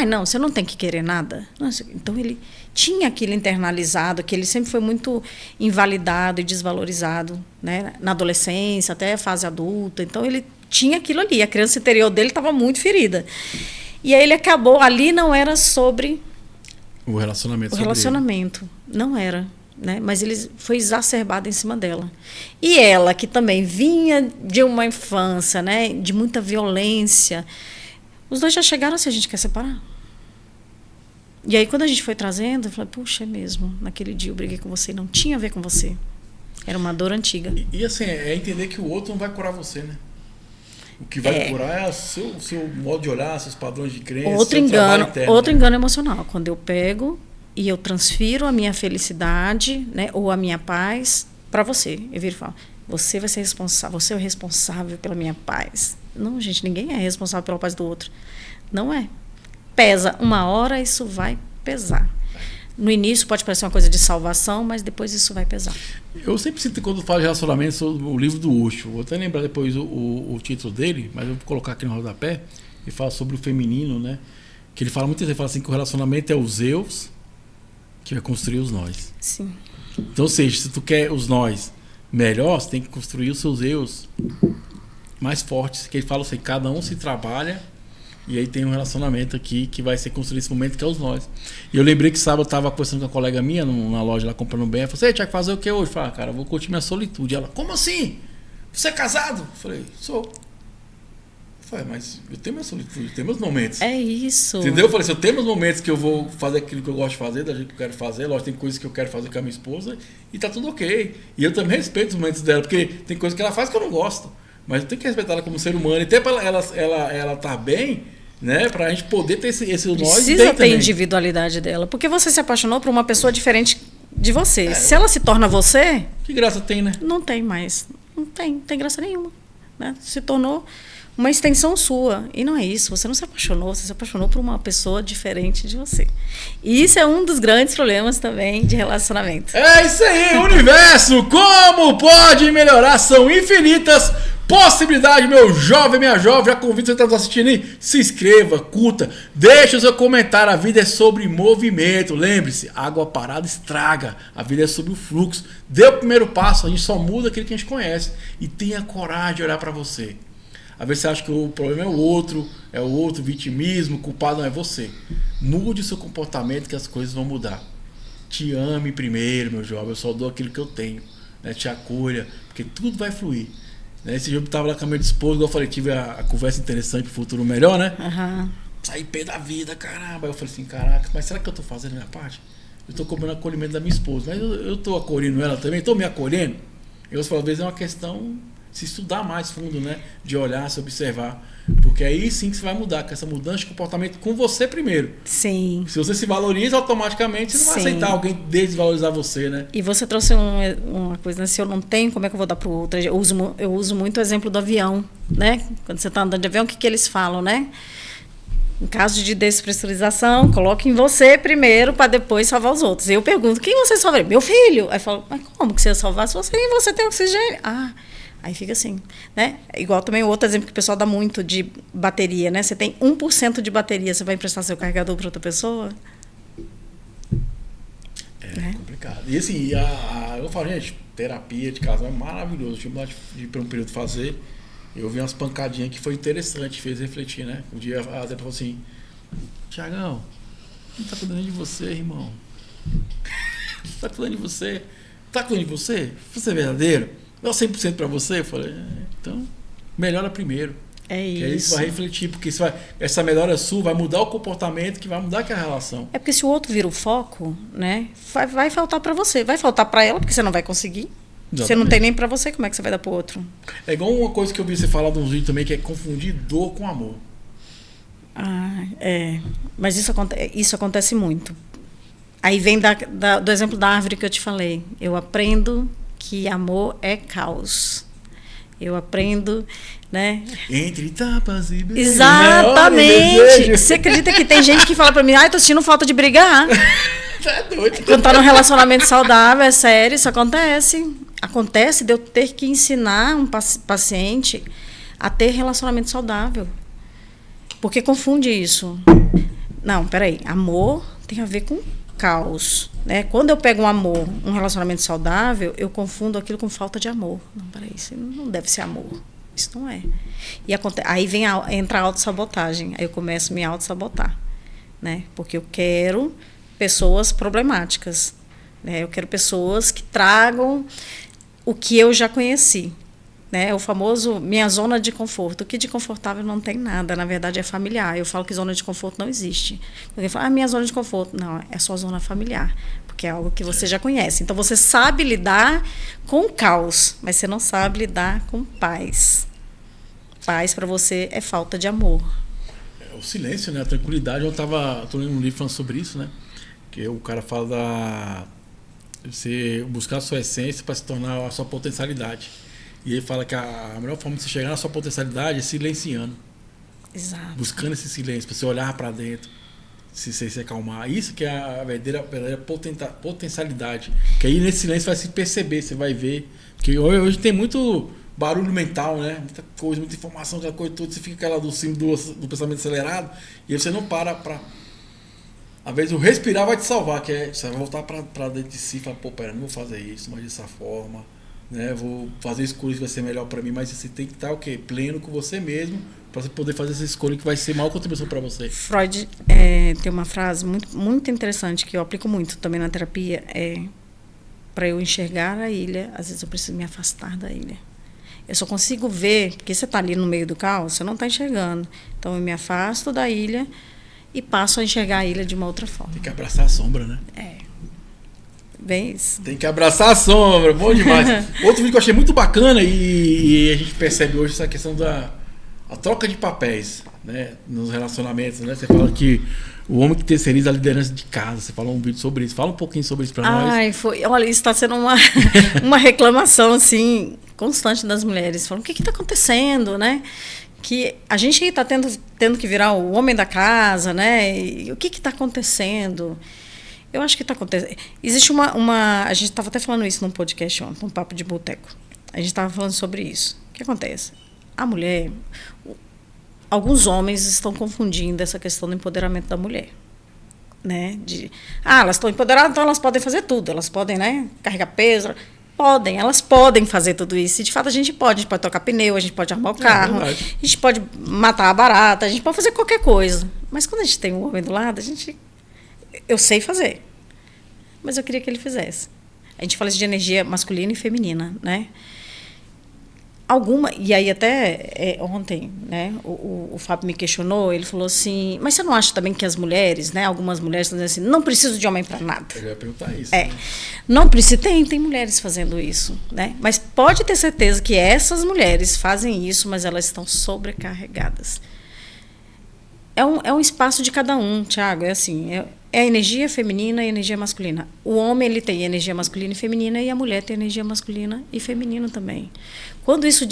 não, você não tem que querer nada. Então ele tinha aquilo internalizado, que ele sempre foi muito invalidado e desvalorizado, né? Na adolescência, até a fase adulta. Então ele tinha aquilo ali, a criança interior dele estava muito ferida. E aí ele acabou, ali não era sobre o relacionamento. Não era. Né? Mas ele foi exacerbado em cima dela. E ela, que também vinha de uma infância, né, de muita violência, os dois já chegaram assim, a gente quer separar. E aí, quando a gente foi trazendo, eu falei, puxa, é mesmo, naquele dia eu briguei com você, não tinha a ver com você. Era uma dor antiga. E assim, é entender que o outro não vai curar você, né? O que vai curar é o seu modo de olhar, seus padrões de crença, outro engano emocional. Quando eu pego e eu transfiro a minha felicidade, né, ou a minha paz para você. Eu viro e falo, você vai ser responsável, você é o responsável pela minha paz. Não, gente, ninguém é responsável pela paz do outro. Não é. Pesa uma hora, isso vai pesar. No início pode parecer uma coisa de salvação, mas depois isso vai pesar. Eu sempre sinto, quando falo de relacionamento, sobre o livro do Osho. Vou até lembrar depois o título dele, mas eu vou colocar aqui no rodapé. Ele fala sobre o feminino, né? Que ele fala muito, ele fala assim que o relacionamento é os eus que vai construir os nós. Sim. Então, ou seja, se tu quer os nós melhor, você tem que construir os seus eus mais fortes. Que ele fala assim, cada um se trabalha e aí tem um relacionamento aqui que vai ser construído nesse momento, que é os nós. E eu lembrei que sábado eu estava conversando com uma colega minha na loja lá comprando bem. Ela falou assim, tinha que fazer o que hoje? Eu falei, cara, eu vou curtir minha solitude. Ela, como assim? Você é casado? Eu falei, sou. Eu Eu falei, mas eu tenho minha solitude, eu tenho meus momentos. É isso. Entendeu? Eu falei, se eu tenho meus momentos que eu vou fazer aquilo que eu gosto de fazer, da gente que eu quero fazer, lógico, tem coisas que eu quero fazer com a minha esposa e tá tudo ok. E eu também respeito os momentos dela, porque tem coisas que ela faz que eu não gosto. Mas eu tenho que respeitar ela como ser humano. E até pra ela tá bem, né? Pra gente poder ter esse nós. Precisa ter individualidade dela. Porque você se apaixonou por uma pessoa diferente de você. Se ela se torna você... Que graça tem, né? Não tem mais. Não tem graça nenhuma. Né? Se tornou uma extensão sua. E não é isso. Você não se apaixonou. Você se apaixonou por uma pessoa diferente de você. E isso é um dos grandes problemas também de relacionamento. É isso aí, universo! Como pode melhorar? São infinitas possibilidades, meu jovem, minha jovem. Já convido você que está assistindo aí. Se inscreva, curta, deixa o seu comentário. A vida é sobre movimento. Lembre-se, água parada estraga. A vida é sobre o fluxo. Dê o primeiro passo. A gente só muda aquilo que a gente conhece. E tenha coragem de olhar para você. Às vezes você acha que o problema é o outro, vitimismo, o culpado não é você. Mude o seu comportamento que as coisas vão mudar. Te ame primeiro, meu jovem. Eu só dou aquilo que eu tenho. Né? Te acolha, porque tudo vai fluir. Né? Esse dia eu estava lá com a minha esposa, igual eu falei, tive a conversa interessante pro futuro melhor, né? Uhum. Saí pé da vida, caramba. Aí eu falei assim, caraca, mas será que eu tô fazendo a minha parte? Eu tô cobrando acolhimento da minha esposa, mas eu tô acolhendo ela também, tô me acolhendo. Eu falo, às vezes é uma questão... se estudar mais fundo, né? De olhar, se observar. Porque aí sim que você vai mudar, com essa mudança de comportamento com você primeiro. Sim. Se você se valoriza, automaticamente você não vai aceitar alguém desvalorizar você, né? E você trouxe uma coisa, né? Se eu não tenho, como é que eu vou dar para o outro? Eu uso muito o exemplo do avião, né? Quando você está andando de avião, o que eles falam, né? Em caso de despressurização, coloque em você primeiro para depois salvar os outros. Eu pergunto, quem você salvaria? Meu filho. Aí eu falo, mas como que você ia salvar se você tem oxigênio? Aí fica assim, né? Igual também o outro exemplo que o pessoal dá muito de bateria, né? Você tem 1% de bateria, você vai emprestar seu carregador para outra pessoa? É complicado. E assim, eu falo, gente, terapia de casal é maravilhoso. Eu tive lá por um período fazer, eu vi umas pancadinhas que foi interessante, fez refletir, né? Um dia a Zé falou assim, Tiagão, não tá cuidando de você, irmão. Não tá cuidando de você. Tá cuidando de você? Você é verdadeiro? Não 100% para você? Eu falei, então, melhora primeiro. É isso. Que aí você vai refletir, porque essa melhora sua vai mudar o comportamento, que vai mudar aquela relação. É porque se o outro vira o foco, né, vai faltar para você. Vai faltar para ela, porque você não vai conseguir. Exatamente. Você não tem nem para você, como é que você vai dar para o outro? É igual uma coisa que eu vi você falar de um vídeo também, que é confundir dor com amor. Mas isso acontece muito. Aí vem do exemplo da árvore que eu te falei. Eu aprendo que amor é caos. Eu aprendo, né? Entre tapas e beijos. Exatamente. Você acredita que tem gente que fala pra mim, tô sentindo falta de brigar? Tá doido. Quando tá num relacionamento saudável, é sério, isso acontece. Acontece de eu ter que ensinar um paciente a ter relacionamento saudável. Porque confunde isso. Não, peraí. Amor tem a ver com caos, né? Quando eu pego um relacionamento saudável, eu confundo aquilo com falta de amor. Não, peraí, isso não deve ser amor. Isso não é. E aí entra a autossabotagem. Aí eu começo a me autossabotar, né? Porque eu quero pessoas problemáticas, né? Eu quero pessoas que tragam o que eu já conheci, né? O famoso minha zona de conforto. O que de confortável não tem nada, na verdade é familiar. Eu falo que zona de conforto não existe. Alguém fala, minha zona de conforto. Não, é só zona familiar, porque é algo que você já conhece. Então você sabe lidar com o caos, mas você não sabe lidar com paz. Paz para você é falta de amor. O silêncio, né? A tranquilidade. Tô lendo um livro falando sobre isso, né? Que o cara fala você buscar a sua essência para se tornar a sua potencialidade. E ele fala que a melhor forma de você chegar na sua potencialidade é silenciando. Exato. Buscando esse silêncio, para você olhar para dentro, se acalmar. Isso que é a verdadeira potencialidade. Que aí nesse silêncio vai se perceber, você vai ver. Porque hoje tem muito barulho mental, né? Muita coisa, muita informação, aquela coisa toda. Você fica aquela do pensamento acelerado e aí você não para. Às vezes o respirar vai te salvar, que é você vai voltar para dentro de si e falar, pera, não vou fazer isso, mas dessa forma. Né, vou fazer escolhas que vai ser melhor para mim, mas você tem que estar pleno com você mesmo para você poder fazer essa escolha que vai ser maior contribuição para você. Freud tem uma frase muito, muito interessante que eu aplico muito também na terapia, para eu enxergar a ilha, às vezes eu preciso me afastar da ilha. Eu só consigo ver, porque você está ali no meio do caos, você não está enxergando. Então, eu me afasto da ilha e passo a enxergar a ilha de uma outra forma. Tem que abraçar a sombra, né? Bem isso. Tem que abraçar a sombra, bom demais. Outro vídeo que eu achei muito bacana e a gente percebe hoje essa questão a troca de papéis, né, nos relacionamentos, né? Você fala que o homem que terceiriza a liderança de casa, você falou um vídeo sobre isso. Fala um pouquinho sobre isso para nós. Olha, isso está sendo uma reclamação, assim, constante das mulheres. Falam, o que está acontecendo, né? Que a gente está tendo que virar o homem da casa, né? E o que está acontecendo? Eu acho que está acontecendo. Existe a gente estava até falando isso num podcast ontem, num papo de boteco. A gente estava falando sobre isso. O que acontece? A mulher, alguns homens estão confundindo essa questão do empoderamento da mulher, né? Elas estão empoderadas, então elas podem fazer tudo. Elas podem, né, carregar peso. Elas podem fazer tudo isso. E de fato a gente pode trocar pneu, a gente pode arrumar o carro, a gente pode matar a barata, a gente pode fazer qualquer coisa. Mas quando a gente tem um homem do lado, eu sei fazer, mas eu queria que ele fizesse. A gente fala de energia masculina e feminina, né? E aí até ontem, né, o Fábio me questionou, ele falou assim, mas você não acha também que as mulheres, né, algumas mulheres estão dizendo assim, não preciso de homem para nada? Eu ia perguntar isso. Né? Não precisa, tem mulheres fazendo isso, né? Mas pode ter certeza que essas mulheres fazem isso, mas elas estão sobrecarregadas. É um espaço de cada um, Thiago, é assim, é a energia feminina e a energia masculina. O homem, ele tem energia masculina e feminina, e a mulher tem energia masculina e feminina também. Quando isso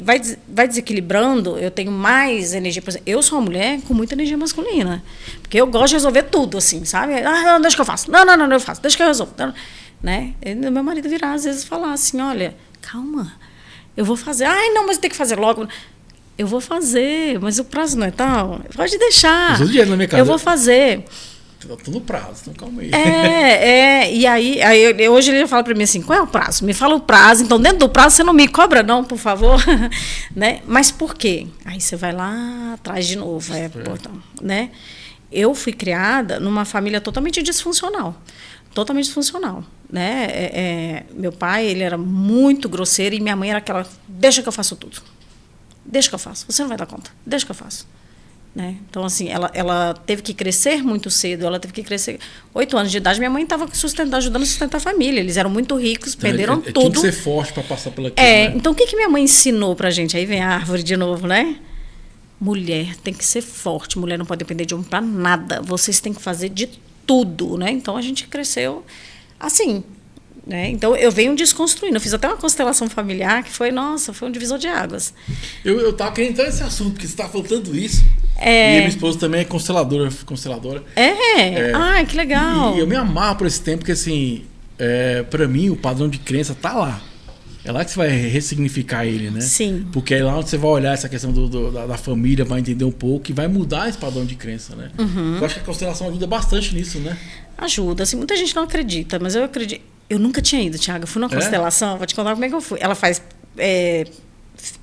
vai desequilibrando, eu tenho mais energia. Por exemplo, eu sou uma mulher com muita energia masculina, porque eu gosto de resolver tudo, assim, sabe? Não, deixa que eu faço. Não, eu faço, deixa que eu resolvo. Né? Meu marido virar, às vezes, falar assim, olha, calma, eu vou fazer. Não, mas tem que fazer logo. Eu vou fazer, mas o prazo não é tal. Pode deixar. Na minha casa. Eu vou fazer. Tô no prazo, então calma aí. E aí hoje ele fala para mim assim, qual é o prazo? Me fala o prazo, então dentro do prazo você não me cobra não, por favor. Né? Mas por quê? Aí você vai lá atrás de novo. Né? Eu fui criada numa família totalmente disfuncional. Totalmente disfuncional. Né? Meu pai, ele era muito grosseiro e minha mãe era aquela, deixa que eu faço tudo. Deixa que eu faço, você não vai dar conta, deixa que eu faço. Né? Então, assim, ela teve que crescer muito cedo, ela teve que crescer 8 anos de idade, minha mãe estava ajudando a sustentar a família, eles eram muito ricos, então, perderam tudo. Tinha que ser forte para passar pela aquilo, né? Então o que minha mãe ensinou pra gente? Aí vem a árvore de novo, né? Mulher tem que ser forte, mulher não pode depender de homem para nada, vocês têm que fazer de tudo, né? Então a gente cresceu assim, né? Então eu venho desconstruindo, eu fiz até uma constelação familiar que foi um divisor de águas. Eu tava querendo entrar nesse assunto, porque você estava falando isso. E minha esposa também é consteladora. Que legal. E eu me amarro por esse tempo, porque assim, para mim o padrão de crença tá lá. É lá que você vai ressignificar ele, né? Sim. Porque é lá onde você vai olhar essa questão da família, vai entender um pouco e vai mudar esse padrão de crença, né? Uhum. Eu acho que a constelação ajuda bastante nisso, né? Ajuda. Assim, muita gente não acredita, mas eu acredito. Eu nunca tinha ido, Thiago. Eu fui numa constelação, vou te contar como é que eu fui. Ela faz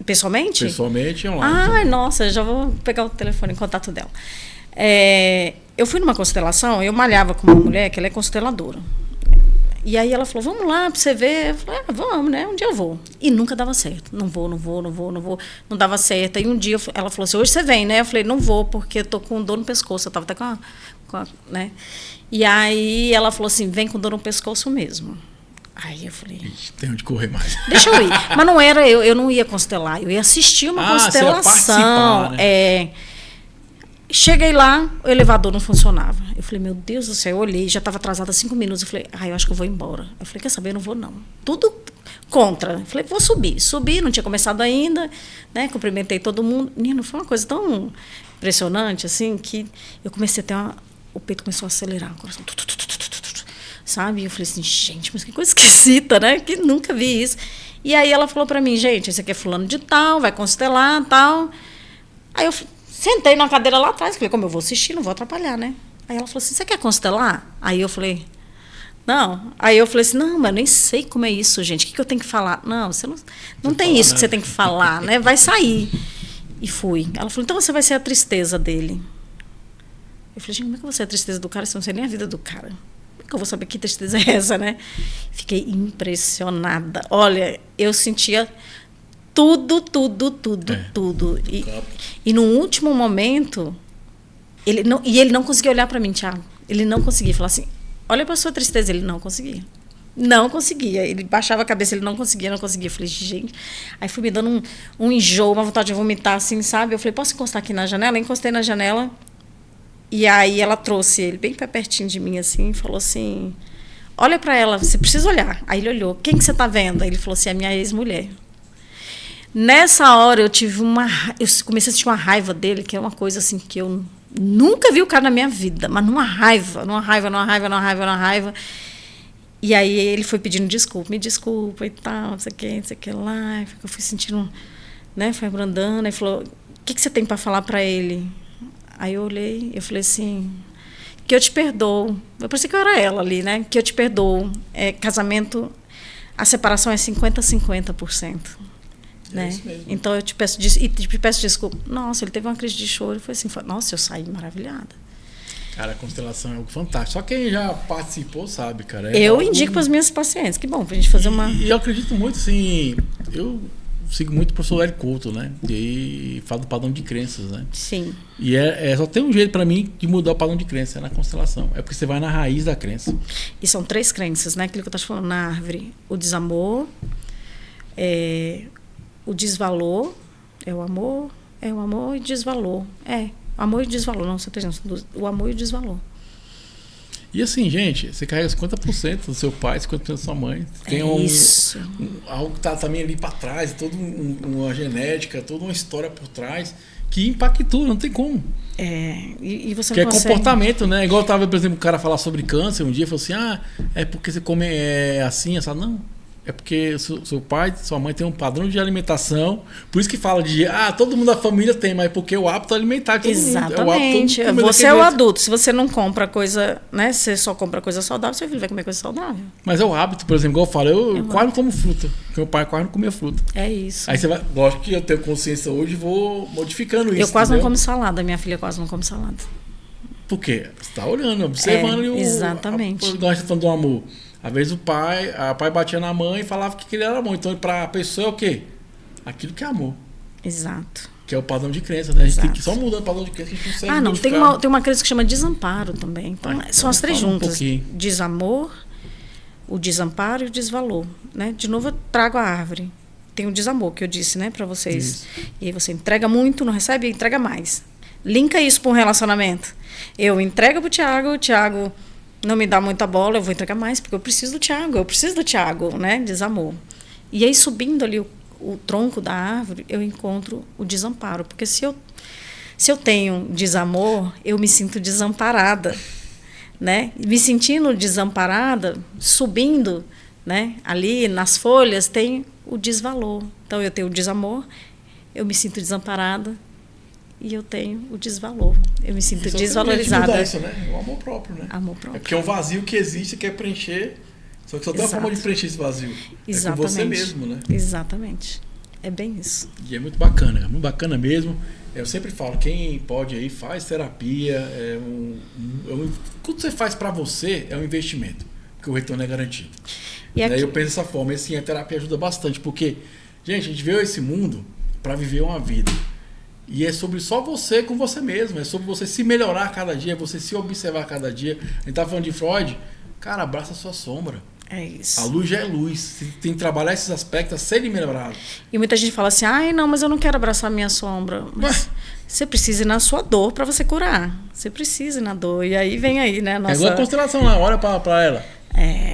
pessoalmente? Pessoalmente online. Nossa, já vou pegar o telefone em contato dela. Eu fui numa constelação, eu malhava com uma mulher que ela é consteladora. E aí ela falou, vamos lá pra você ver. Eu falei, vamos, né? Um dia eu vou. E nunca dava certo. Não vou. Não dava certo. Aí um dia ela falou assim, hoje você vem, né? Eu falei, não vou, porque eu tô com dor no pescoço. Eu tava até com a né? E aí ela falou assim, vem com dor no pescoço mesmo. Aí eu falei, tem onde correr mais. Deixa eu ir. Mas não era eu não ia constelar, eu ia assistir uma constelação. Você ia participar, né? Cheguei lá, o elevador não funcionava. Eu falei, meu Deus do céu, eu olhei, já estava atrasada 5 minutos. Eu falei, eu acho que eu vou embora. Eu falei, quer saber, eu não vou não. Tudo contra. Eu falei, vou subir. Subi, não tinha começado ainda, né? Cumprimentei todo mundo. Menino, foi uma coisa tão impressionante, assim, que eu comecei a ter o peito começou a acelerar, o coração, sabe? E eu falei assim, gente, mas que coisa esquisita, né? Que nunca vi isso. E aí ela falou para mim, gente, esse aqui é fulano de tal, vai constelar, tal. Aí eu sentei na cadeira lá atrás, falei, como eu vou assistir, não vou atrapalhar, né? Aí ela falou assim, você quer constelar? Aí eu falei, não. Aí eu falei assim, não, mas eu nem sei como é isso, gente. O que eu tenho que falar? Não, você não tem isso que você tem que falar, né? Vai sair. E fui. Ela falou, então você vai ser a tristeza dele. Eu falei, gente, como é que eu vou ser a tristeza do cara se eu não sei nem a vida do cara? Como é que eu vou saber que tristeza é essa, né? Fiquei impressionada. Olha, eu sentia tudo. E no último momento, ele não conseguia olhar para mim, Thiago. Ele não conseguia falar assim, olha para sua tristeza. Ele não conseguia. Não conseguia. Ele baixava a cabeça, ele não conseguia. Eu falei, gente... Aí fui me dando um enjoo, uma vontade de vomitar, assim, sabe? Eu falei, posso encostar aqui na janela? Eu encostei na janela. E aí ela trouxe ele bem pertinho de mim, assim, e falou assim, olha para ela, você precisa olhar. Aí ele olhou, quem que você tá vendo? Aí ele falou assim, a minha ex-mulher. Nessa hora eu comecei a sentir uma raiva dele, que é uma coisa assim que eu nunca vi o cara na minha vida, mas numa raiva. E aí ele foi pedindo desculpa, me desculpa e tal, não sei o que lá. Eu fui sentindo, né, foi abrandando, aí falou, o que você tem para falar para ele? Aí eu olhei, eu falei assim, que eu te perdoo. Eu pensei que eu era ela ali, né? Que eu te perdoo. Casamento, a separação é 50%. Né? Isso mesmo. Então eu te peço desculpa. Nossa, ele teve uma crise de choro. Foi assim, nossa, eu saí maravilhada. Cara, a constelação é algo fantástico. Só quem já participou sabe, cara. Eu indico para os meus pacientes. Que bom, pra gente fazer uma... E eu acredito muito, assim... Eu sigo muito o professor Eric Couto, né? E aí fala do padrão de crenças, né? Sim. E só tem um jeito para mim de mudar o padrão de crença, é na constelação. É porque você vai na raiz da crença. E são 3 crenças, né? Aquilo que eu estou te falando na árvore. O desamor, o desvalor, o amor e desvalor. Amor e desvalor, não, você tem o amor e o desvalor. E assim, gente, você carrega 50% do seu pai, 50% da sua mãe. Tem isso. Algo que tá também ali para trás, toda uma genética, toda uma história por trás que impactou, não tem como. E você que não é consegue... comportamento, né? Igual eu tava, por exemplo, um cara falar sobre câncer um dia, falou assim, é porque você come assim, essa. Não. É porque seu pai, sua mãe tem um padrão de alimentação. Por isso que fala de... todo mundo da família tem, mas porque o hábito alimentar de todo Exatamente. mundo. Você é o adulto. Se você não compra coisa... Né, você só compra coisa saudável, seu filho vai comer coisa saudável. Mas é o hábito, por exemplo, igual eu falo. Eu quase não como fruta. Porque meu pai quase não comia fruta. É isso. Aí você vai... Lógico que eu tenho consciência hoje e vou modificando isso. Eu quase não como salada. Minha filha quase não come salada. Por quê? Você está olhando, observando. Exatamente. Nós estamos falando do amor. Às vezes o pai batia na mãe e falava que ele era amor. Então, para a pessoa é o quê? Aquilo que é amor. Exato. Que é o padrão de crença, né? A gente tem que só mudando o padrão de crença, a gente consegue modificar. Tem uma crença que chama desamparo também. Então, são as 3 juntas. Desamor, o desamparo e o desvalor. Né? De novo, eu trago a árvore. Tem o desamor, que eu disse, né, para vocês. Isso. E aí você entrega muito, não recebe, entrega mais. Linka isso para um relacionamento. Eu entrego para o Thiago não me dá muita bola, eu vou entregar mais, porque eu preciso do Thiago, né? Desamor. E aí, subindo ali o tronco da árvore, eu encontro o desamparo. Porque se eu tenho desamor, eu me sinto desamparada. Né? Me sentindo desamparada, subindo, né? Ali nas folhas, tem o desvalor. Então, eu tenho o desamor, eu me sinto desamparada, e eu tenho o desvalor. Eu me sinto desvalorizada. Mudar isso, né? O amor próprio, né? Amor próprio. É porque é um vazio que existe e quer preencher. Só que só tem uma forma de preencher esse vazio. Exatamente. É com você mesmo, né? Exatamente. É bem isso. E é muito bacana mesmo. Eu sempre falo, quem pode aí, faz terapia. Quando você faz para você, é um investimento. Porque o retorno é garantido. E aqui... Eu penso dessa forma. E assim, a terapia ajuda bastante. Porque, gente, a gente veio a esse mundo para viver uma vida. E é sobre só você com você mesmo. É sobre você se melhorar a cada dia, você se observar a cada dia. A gente tá falando de Freud. Cara, abraça a sua sombra. É isso. A luz já é luz. Você tem que trabalhar esses aspectos a serem melhorados. E muita gente fala assim, não, mas eu não quero abraçar a minha sombra. Mas você precisa ir na sua dor para você curar. Você precisa ir na dor. E aí vem aí, né? Nossa... É igual a constelação lá, olha para ela.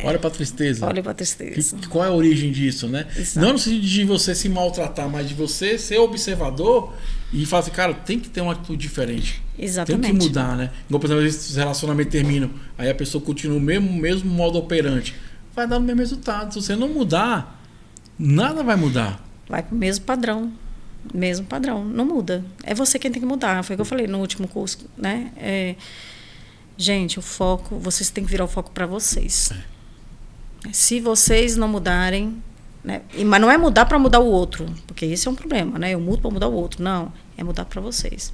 Olha para a tristeza. Olha para a tristeza. Qual é a origem disso, né? Exato. Não no sentido de você se maltratar, mas de você ser observador e falar assim, cara, tem que ter uma atitude diferente. Exatamente. Tem que mudar, né? Igual, por exemplo, esses relacionamentos terminam, aí a pessoa continua o mesmo modo operante. Vai dar o mesmo resultado. Se você não mudar, nada vai mudar. Vai pro mesmo padrão. Mesmo padrão. Não muda. É você quem tem que mudar. Foi o que eu falei no último curso, né? Gente, o foco, vocês têm que virar o foco para vocês. Se vocês não mudarem, né? Mas não é mudar para mudar o outro, porque esse é um problema, né? Eu mudo para mudar o outro. Não, é mudar para vocês.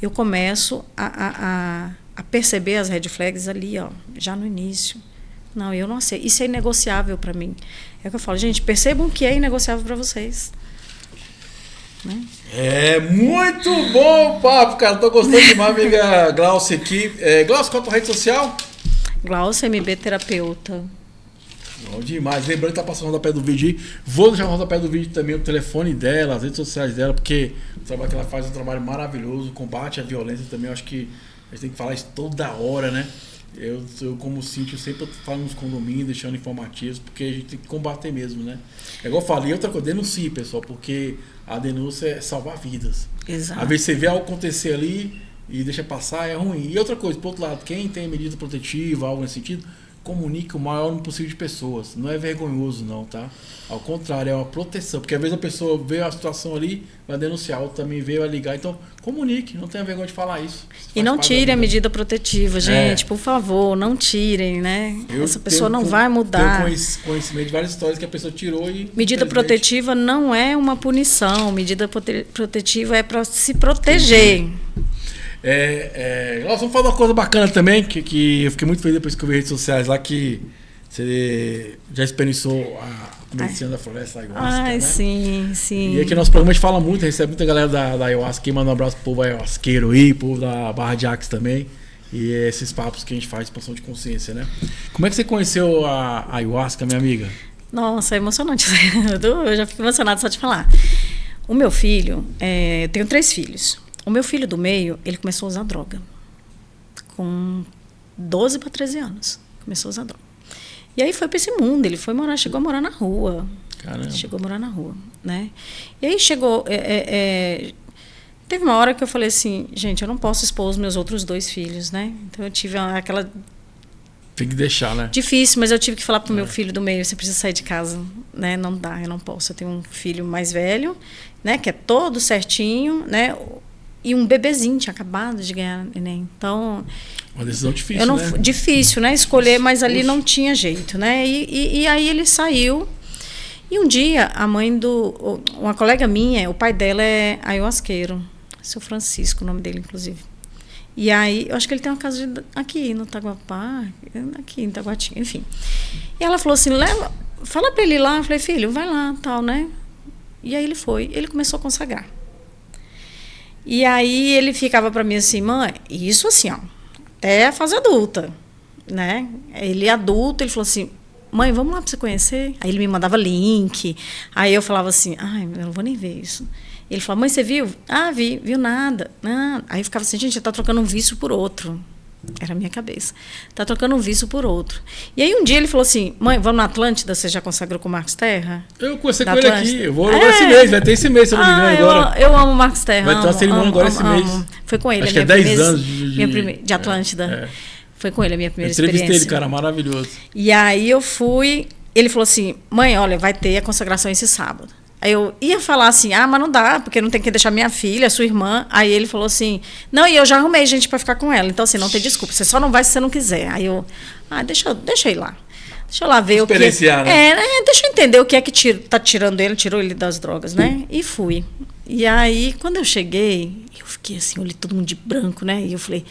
Eu começo a perceber as red flags ali, já no início. Não, eu não sei. Isso é inegociável para mim. É o que eu falo, gente, percebam que é inegociável para vocês. né? É muito bom o papo, cara. Tô gostando demais, amiga Glaucia aqui. Glaucia, qual a tua rede social? Glaucia MB Terapeuta. Bom demais. Lembrando que tá passando o rodapé do vídeo aí. Vou deixar no rodapé do vídeo também o telefone dela, as redes sociais dela, porque o trabalho que ela faz é um trabalho maravilhoso. Combate à violência também. Eu acho que a gente tem que falar isso toda hora, né? Eu como síndico, sempre falo nos condomínios, deixando informativos, porque a gente tem que combater mesmo, né? É igual eu falei, outra coisa, denuncie, pessoal, porque a denúncia é salvar vidas. Exato. Às vezes você vê algo acontecer ali e deixa passar, é ruim. E outra coisa, por outro lado, quem tem medida protetiva, algo nesse sentido, comunique o maior número possível de pessoas. Não é vergonhoso não, tá? Ao contrário, é uma proteção. Porque às vezes a pessoa vê a situação ali, vai denunciar, ou também veio a ligar. Então, comunique, não tenha vergonha de falar isso. E não tire a medida protetiva, gente, por favor, não tirem, né? Essa pessoa não vai mudar. Eu tenho conhecimento de várias histórias que a pessoa tirou e... Medida protetiva não é uma punição, medida protetiva é para se proteger. Nós vamos falar uma coisa bacana também, que eu fiquei muito feliz depois que eu vi redes sociais lá, que você já experienciou a medicina da floresta ayahuasca, né? Sim. E aqui no nosso programa a gente fala muito, recebe muita galera da ayahuasca, que manda um abraço pro povo ayahuasqueiro aí, povo da Barra de Axis também, e esses papos que a gente faz de expansão de consciência, né? Como é que você conheceu a ayahuasca, minha amiga? Nossa, é emocionante. Eu já fico emocionada só de falar. O meu filho, eu tenho 3 filhos. O meu filho do meio, ele começou a usar droga. Com 12 para 13 anos. Começou a usar droga. E aí foi para esse mundo. Ele chegou a morar na rua. Caramba. Chegou a morar na rua, né? E aí chegou... teve uma hora que eu falei assim, gente, eu não posso expor os meus outros 2 filhos, né? Então eu tive aquela... Tem que deixar, né? Difícil, mas eu tive que falar pro meu filho do meio, você precisa sair de casa, né? Não dá, eu não posso. Eu tenho um filho mais velho, né? Que é todo certinho, né? E um bebezinho, tinha acabado de ganhar neném. Então... Uma decisão difícil, né? Difícil, né? Escolher, mas ali não tinha jeito, né? E aí ele saiu. E um dia, a mãe uma colega minha, o pai dela é ayahuasqueiro. Seu Francisco, o nome dele, inclusive. E aí, eu acho que ele tem uma casa aqui no Taguapá, aqui em Taguatinga, enfim. E ela falou assim, fala pra ele ir lá. Eu falei, filho, vai lá, tal, né? E aí ele foi. Ele começou a consagrar. E aí ele ficava para mim assim, mãe, isso assim, ó, até a fase adulta, né? Ele adulto, ele falou assim, mãe, vamos lá para você conhecer? Aí ele me mandava link, aí eu falava assim, ai, eu não vou nem ver isso. Ele falava, mãe, você viu? Ah, viu nada. Ah. Aí eu ficava assim, gente, tá trocando um vício por outro. Era a minha cabeça. Tá trocando um vício por outro. E aí um dia ele falou assim, mãe, vamos na Atlântida, você já consagrou com o Marcos Terra? Eu conversei com ele aqui, eu vou agora esse mês, vai ter esse mês, se eu não me engano agora. Eu amo o Marcos Terra. Vai ter uma cerimônia agora esse mês. Foi com ele. Acho que é 10 anos de Atlântida. Foi com ele a minha primeira experiência. Entrevistei ele, cara, maravilhoso. E aí eu fui, ele falou assim, mãe, olha, vai ter a consagração esse sábado. Aí eu ia falar assim, mas não dá, porque não tem que deixar minha filha, sua irmã. Aí ele falou assim, não, e eu já arrumei gente para ficar com ela. Então, assim, não tem desculpa, você só não vai se você não quiser. Aí eu, deixa eu ir lá. Deixa eu lá ver o que... Experienciar, né? Deixa eu entender o que é que tá tirando ele, tirou ele das drogas, né? E fui. E aí, quando eu cheguei, eu fiquei assim, olhei todo mundo de branco, né? E eu falei,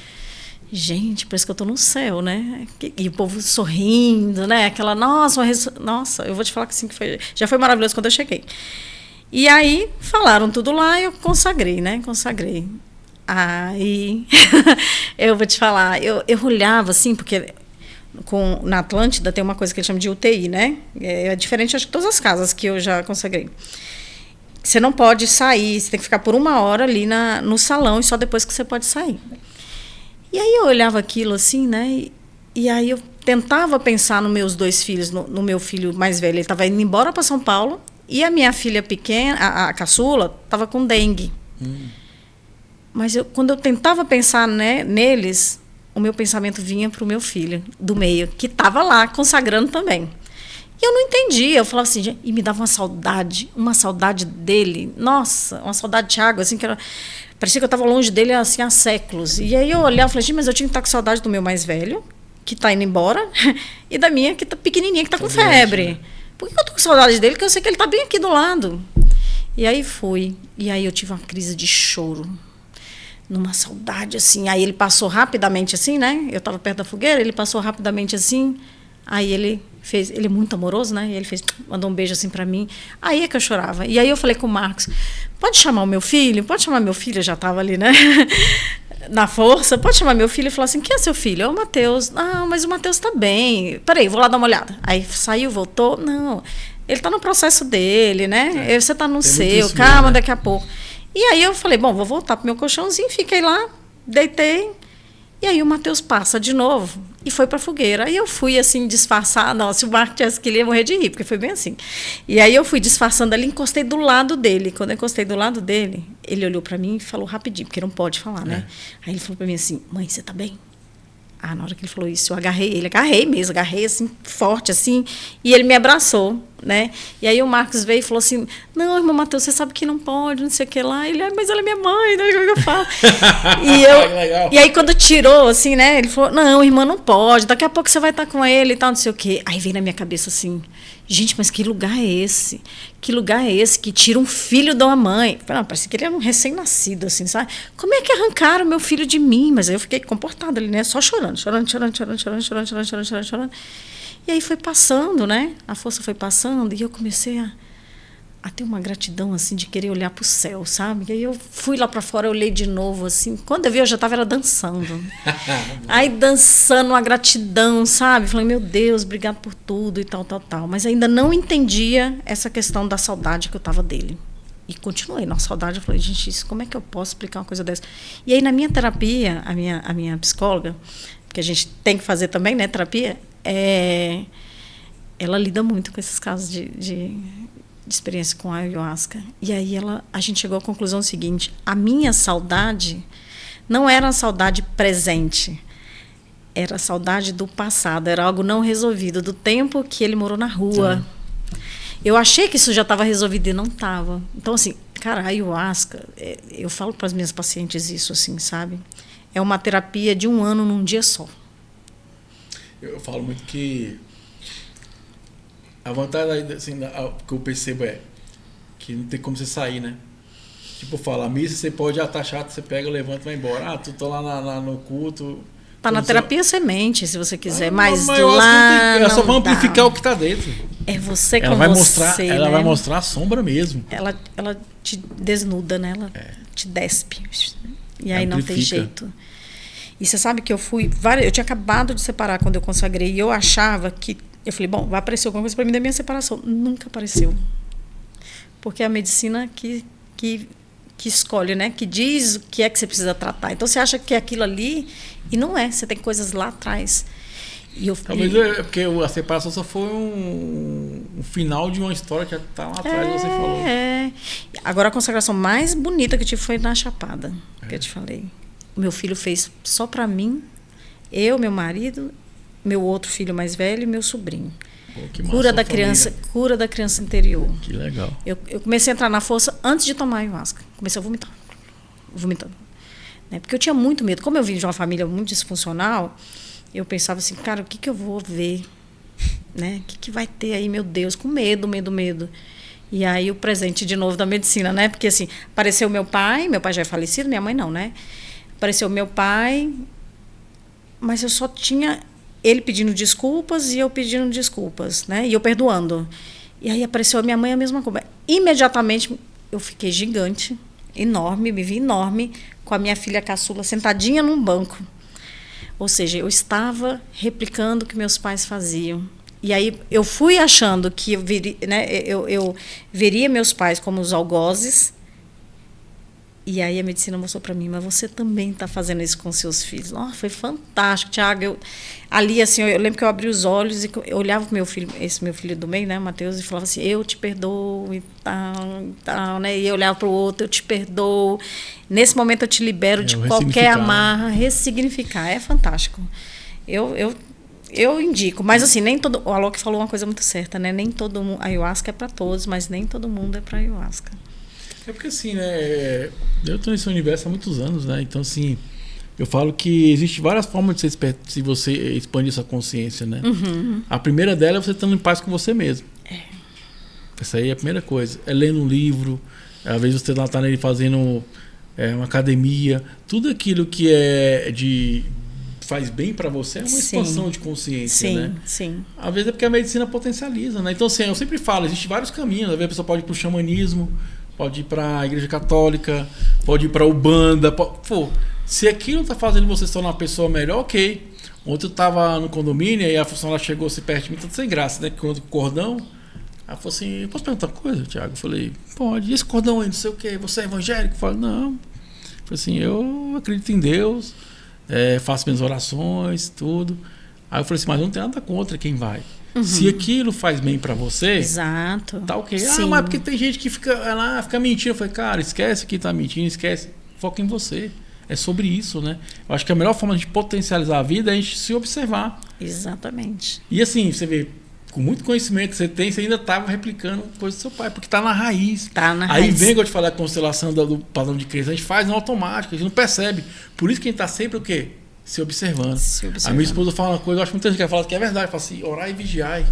gente, parece que eu tô no céu, né? E o povo sorrindo, né? Aquela, nossa, eu vou te falar que assim, já foi maravilhoso quando eu cheguei. E aí, falaram tudo lá e eu consagrei, né? Consagrei. Aí, eu vou te falar, eu olhava assim, porque na Atlântida tem uma coisa que eles chamam de UTI, né? É diferente, acho que todas as casas que eu já consagrei. Você não pode sair, você tem que ficar por 1 hora ali no salão e só depois que você pode sair. E aí eu olhava aquilo assim, né? E aí eu tentava pensar nos meus 2 filhos, no meu filho mais velho, ele estava indo embora para São Paulo, e a minha filha pequena, a caçula, estava com dengue. Mas quando eu tentava pensar, né, neles, o meu pensamento vinha para o meu filho do meio, que estava lá consagrando também. E eu não entendia, eu falava assim, e me dava uma saudade dele, nossa, uma saudade de água, assim, que era... Parecia que eu estava longe dele assim, há séculos. E aí eu olhava e falei, mas eu tinha que estar com saudade do meu mais velho, que está indo embora, e da minha, que está pequenininha, que está com febre. Né? Por que eu estou com saudade dele? Porque eu sei que ele está bem aqui do lado. E aí fui. E aí eu tive uma crise de choro. Numa saudade, assim. Aí ele passou rapidamente assim, né? Eu estava perto da fogueira, ele passou rapidamente assim. Aí ele é muito amoroso, né? Ele mandou um beijo assim pra mim. Aí é que eu chorava. E aí eu falei com o Marcos, pode chamar o meu filho? Pode chamar meu filho? Eu já tava ali, né? Na força. Pode chamar meu filho? Ele falou assim, quem é seu filho? É o Matheus. Ah, mas o Matheus tá bem. Peraí, vou lá dar uma olhada. Aí saiu, voltou. Não, ele tá no processo dele, né? Você tá no seu, calma, daqui a pouco. E aí eu falei, bom, vou voltar pro meu colchãozinho. Fiquei lá, deitei. E aí o Matheus passa de novo e foi para a fogueira. Aí eu fui assim, disfarçada. Nossa, se o Marcos tivesse que ele ia morrer de rir, porque foi bem assim. E aí eu fui disfarçando ali, encostei do lado dele. Quando eu encostei do lado dele, ele olhou para mim e falou rapidinho, porque não pode falar, né? Aí ele falou para mim assim, mãe, você tá bem? Ah, na hora que ele falou isso, eu agarrei mesmo, agarrei assim, forte assim, e ele me abraçou, né? E aí o Marcos veio e falou assim, não, irmão Matheus, você sabe que não pode, não sei o que lá. Ele, mas ela é minha mãe, né? Como é que eu falo? E aí quando tirou, assim, né? Ele falou, não, irmã, não pode, daqui a pouco você vai estar com ele e tal, não sei o quê. Aí veio na minha cabeça assim, gente, mas que lugar é esse? Que lugar é esse que tira um filho de uma mãe? Não, parece que ele era um recém-nascido, assim, sabe? Como é que arrancaram meu filho de mim? Mas aí eu fiquei comportada ali, né? Só chorando. E aí foi passando, né? A força foi passando e eu comecei a ter uma gratidão, assim, de querer olhar para o céu, sabe? E aí eu fui lá para fora, eu olhei de novo, assim. Quando eu vi, eu já estava dançando. Aí dançando uma gratidão, sabe? Falei, meu Deus, obrigado por tudo e tal, tal, tal. Mas ainda não entendia essa questão da saudade que eu estava dele. E continuei na saudade. Eu falei, gente, isso, como é que eu posso explicar uma coisa dessa? E aí, na minha terapia, a minha psicóloga, que a gente tem que fazer também, né, terapia, ela lida muito com esses casos de experiência com a ayahuasca. E aí a gente chegou à conclusão seguinte, a minha saudade não era a saudade presente, era a saudade do passado, era algo não resolvido, do tempo que ele morou na rua. Eu achei que isso já estava resolvido e não estava. Então, assim, cara, a ayahuasca, eu falo para as minhas pacientes isso, assim, sabe? É uma terapia de 1 ano num dia só. Eu falo muito que a vantagem, assim, que eu percebo é que não tem como você sair, né? Tipo, fala, a missa você pode, tá chato, você pega, levanta e vai embora. Ah, tu tá lá no culto. Tá na terapia semente, se você quiser, mas eu lá ela só vai amplificar o que tá dentro. É você com ela vai você, mostrar, né? Ela vai mostrar a sombra mesmo. Ela te desnuda, né? Ela te despe. E aí amplifica. Não tem jeito. E você sabe que eu tinha acabado de separar quando eu consagrei, e eu achava que, eu falei, bom, vai aparecer alguma coisa para mim da minha separação. Nunca apareceu. Porque é a medicina que escolhe, né? Que diz o que é que você precisa tratar. Então você acha que é aquilo ali, e não é. Você tem coisas lá atrás. Talvez é porque a separação só foi um final de uma história que já está lá atrás, você falou. Agora a consagração mais bonita que eu tive foi na Chapada, que eu te falei. O meu filho fez só para mim, eu, meu marido, meu outro filho mais velho e meu sobrinho. Pô, que massa, cura da criança interior. Que legal. Eu comecei a entrar na força antes de tomar ayahuasca. Comecei a vomitar. Vomitando. Né? Porque eu tinha muito medo. Como eu vim de uma família muito disfuncional, eu pensava assim, cara, o que eu vou ver? Né? O que vai ter aí, meu Deus? Com medo. E aí o presente de novo da medicina, né? Porque assim, apareceu meu pai já é falecido, minha mãe não, né? Apareceu meu pai, mas eu só tinha ele pedindo desculpas e eu pedindo desculpas, né? E eu perdoando. E aí apareceu a minha mãe, a mesma coisa. Imediatamente eu fiquei gigante, enorme, me vi enorme, com a minha filha caçula sentadinha num banco. Ou seja, eu estava replicando o que meus pais faziam. E aí eu fui achando que eu veria meus pais como os algozes. E aí a medicina mostrou para mim, mas você também está fazendo isso com seus filhos. Foi fantástico, Tiago. Ali, assim, eu lembro que eu abri os olhos e eu olhava para esse meu filho do meio, né, Matheus, e falava assim, eu te perdoo e tal, né? E eu olhava para o outro, eu te perdoo. Nesse momento eu te libero de qualquer amarra, ressignificar. É fantástico. Eu indico, mas assim, nem todo... O Alok falou uma coisa muito certa, né? Nem todo mundo... A ayahuasca é para todos, mas nem todo mundo é para ayahuasca. É porque assim, né? Eu estou nesse universo há muitos anos, né? Então, assim, eu falo que existe várias formas de você expandir sua consciência, né? Uhum. A primeira dela é você estando em paz com você mesmo. Essa aí é a primeira coisa. É lendo um livro, às vezes você está fazendo uma academia, tudo aquilo que é de faz bem para você é uma Sim. expansão de consciência, Sim, né? sim. Às vezes é porque a medicina potencializa, né? Então, assim, eu sempre falo, existem vários caminhos. Às vezes a pessoa pode ir pro xamanismo, pode ir para a igreja católica, pode ir para Umbanda. Pô, se aquilo tá fazendo você se tornar uma pessoa melhor, ok. Ontem eu tava no condomínio e a funcionária chegou assim perto de mim, tudo sem graça, né? Com o cordão. Ela falou assim, posso perguntar uma coisa, Thiago? Eu falei, pode. E esse cordão aí, não sei o quê? Você é evangélico? Eu falei, não. Eu falei assim, eu acredito em Deus, faço minhas orações, tudo. Aí eu falei assim, mas não tem nada contra quem vai. Se aquilo faz bem pra você, Exato. tá ok. Sim. Ah, mas porque tem gente que fica mentindo. Eu falei, cara, esquece que tá mentindo, esquece. Foca em você. É sobre isso, né? Eu acho que a melhor forma de potencializar a vida é a gente se observar. Exatamente. E assim, você vê, com muito conhecimento que você tem, você ainda estava replicando coisa do seu pai, porque tá na raiz. Tá na Aí raiz. vem, igual eu te falar, a constelação do padrão de crença, a gente faz no automático, a gente não percebe. Por isso que a gente tá sempre o quê? Se observando. Se observando. A minha esposa fala uma coisa, eu acho que muita gente quer falar que é verdade. Fala assim, orar e vigiar.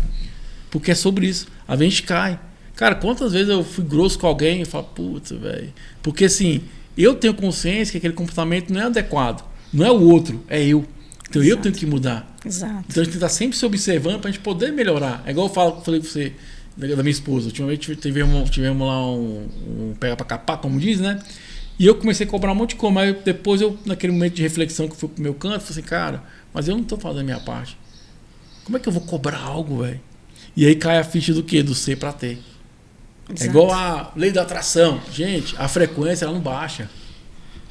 Porque é sobre isso. Às vezes a gente cai. Cara, quantas vezes eu fui grosso com alguém e falo, puta, velho. Porque assim, eu tenho consciência que aquele comportamento não é adequado. Não é o outro, é eu. Então eu tenho que mudar. Exato. Então a gente está sempre se observando para a gente poder melhorar. É igual eu falei para você, da minha esposa. Ultimamente tivemos lá um pega para capar, como diz, né? E eu comecei a cobrar um monte de coisa. Mas depois naquele momento de reflexão que eu fui pro meu canto, falei assim, cara, mas eu não estou fazendo a minha parte. Como é que eu vou cobrar algo, velho? E aí cai a ficha do quê? Do ser para ter. Exato. É igual a lei da atração. Gente, a frequência ela não baixa.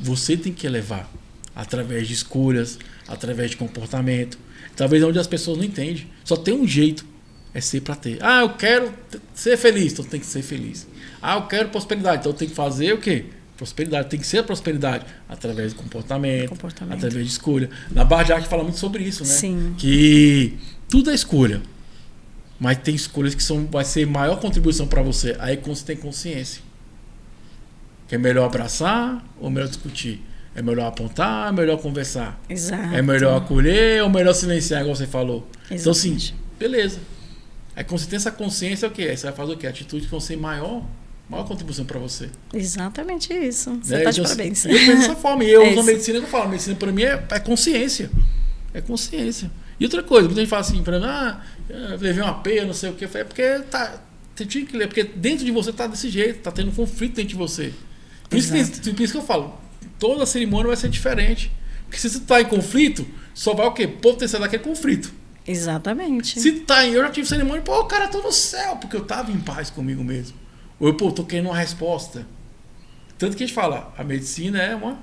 Você tem que elevar através de escolhas, através de comportamento. Talvez é onde as pessoas não entendem. Só tem um jeito, é ser para ter. Ah, eu quero ser feliz, então tem que ser feliz. Ah, eu quero prosperidade, então tem que fazer o quê? Prosperidade, tem que ser a prosperidade através do comportamento, através de escolha. Na Barra de Arte fala muito sobre isso, né? Sim. Que tudo é escolha. Mas tem escolhas que vai ser maior contribuição para você. Aí você tem consciência. Que é melhor abraçar ou melhor discutir? É melhor apontar, é melhor conversar? Exato. É melhor acolher ou melhor silenciar, igual você falou? Exatamente. Então, assim, beleza. Aí quando você tem essa consciência, é o quê? Aí você vai fazer o quê? Atitudes que vão ser maior contribuição para você. Exatamente isso. Você Né? tá de Então, parabéns. Eu penso dessa forma. E eu uso a isso. medicina que eu falo. A medicina para mim é consciência. É consciência. E outra coisa, muita gente fala assim, para mim, eu levei uma peia, não sei o quê. É porque você tinha que ler, porque dentro de você tá desse jeito, tá tendo um conflito dentro de você. Por isso que eu falo, toda cerimônia vai ser diferente. Porque se você tá em conflito, só vai o quê? Potencializar aquele conflito. Exatamente. Se tá em, eu já tive cerimônia, pô, o cara tô no céu, porque eu tava em paz comigo mesmo. Ou eu, tô querendo uma resposta. Tanto que a gente fala, a medicina é uma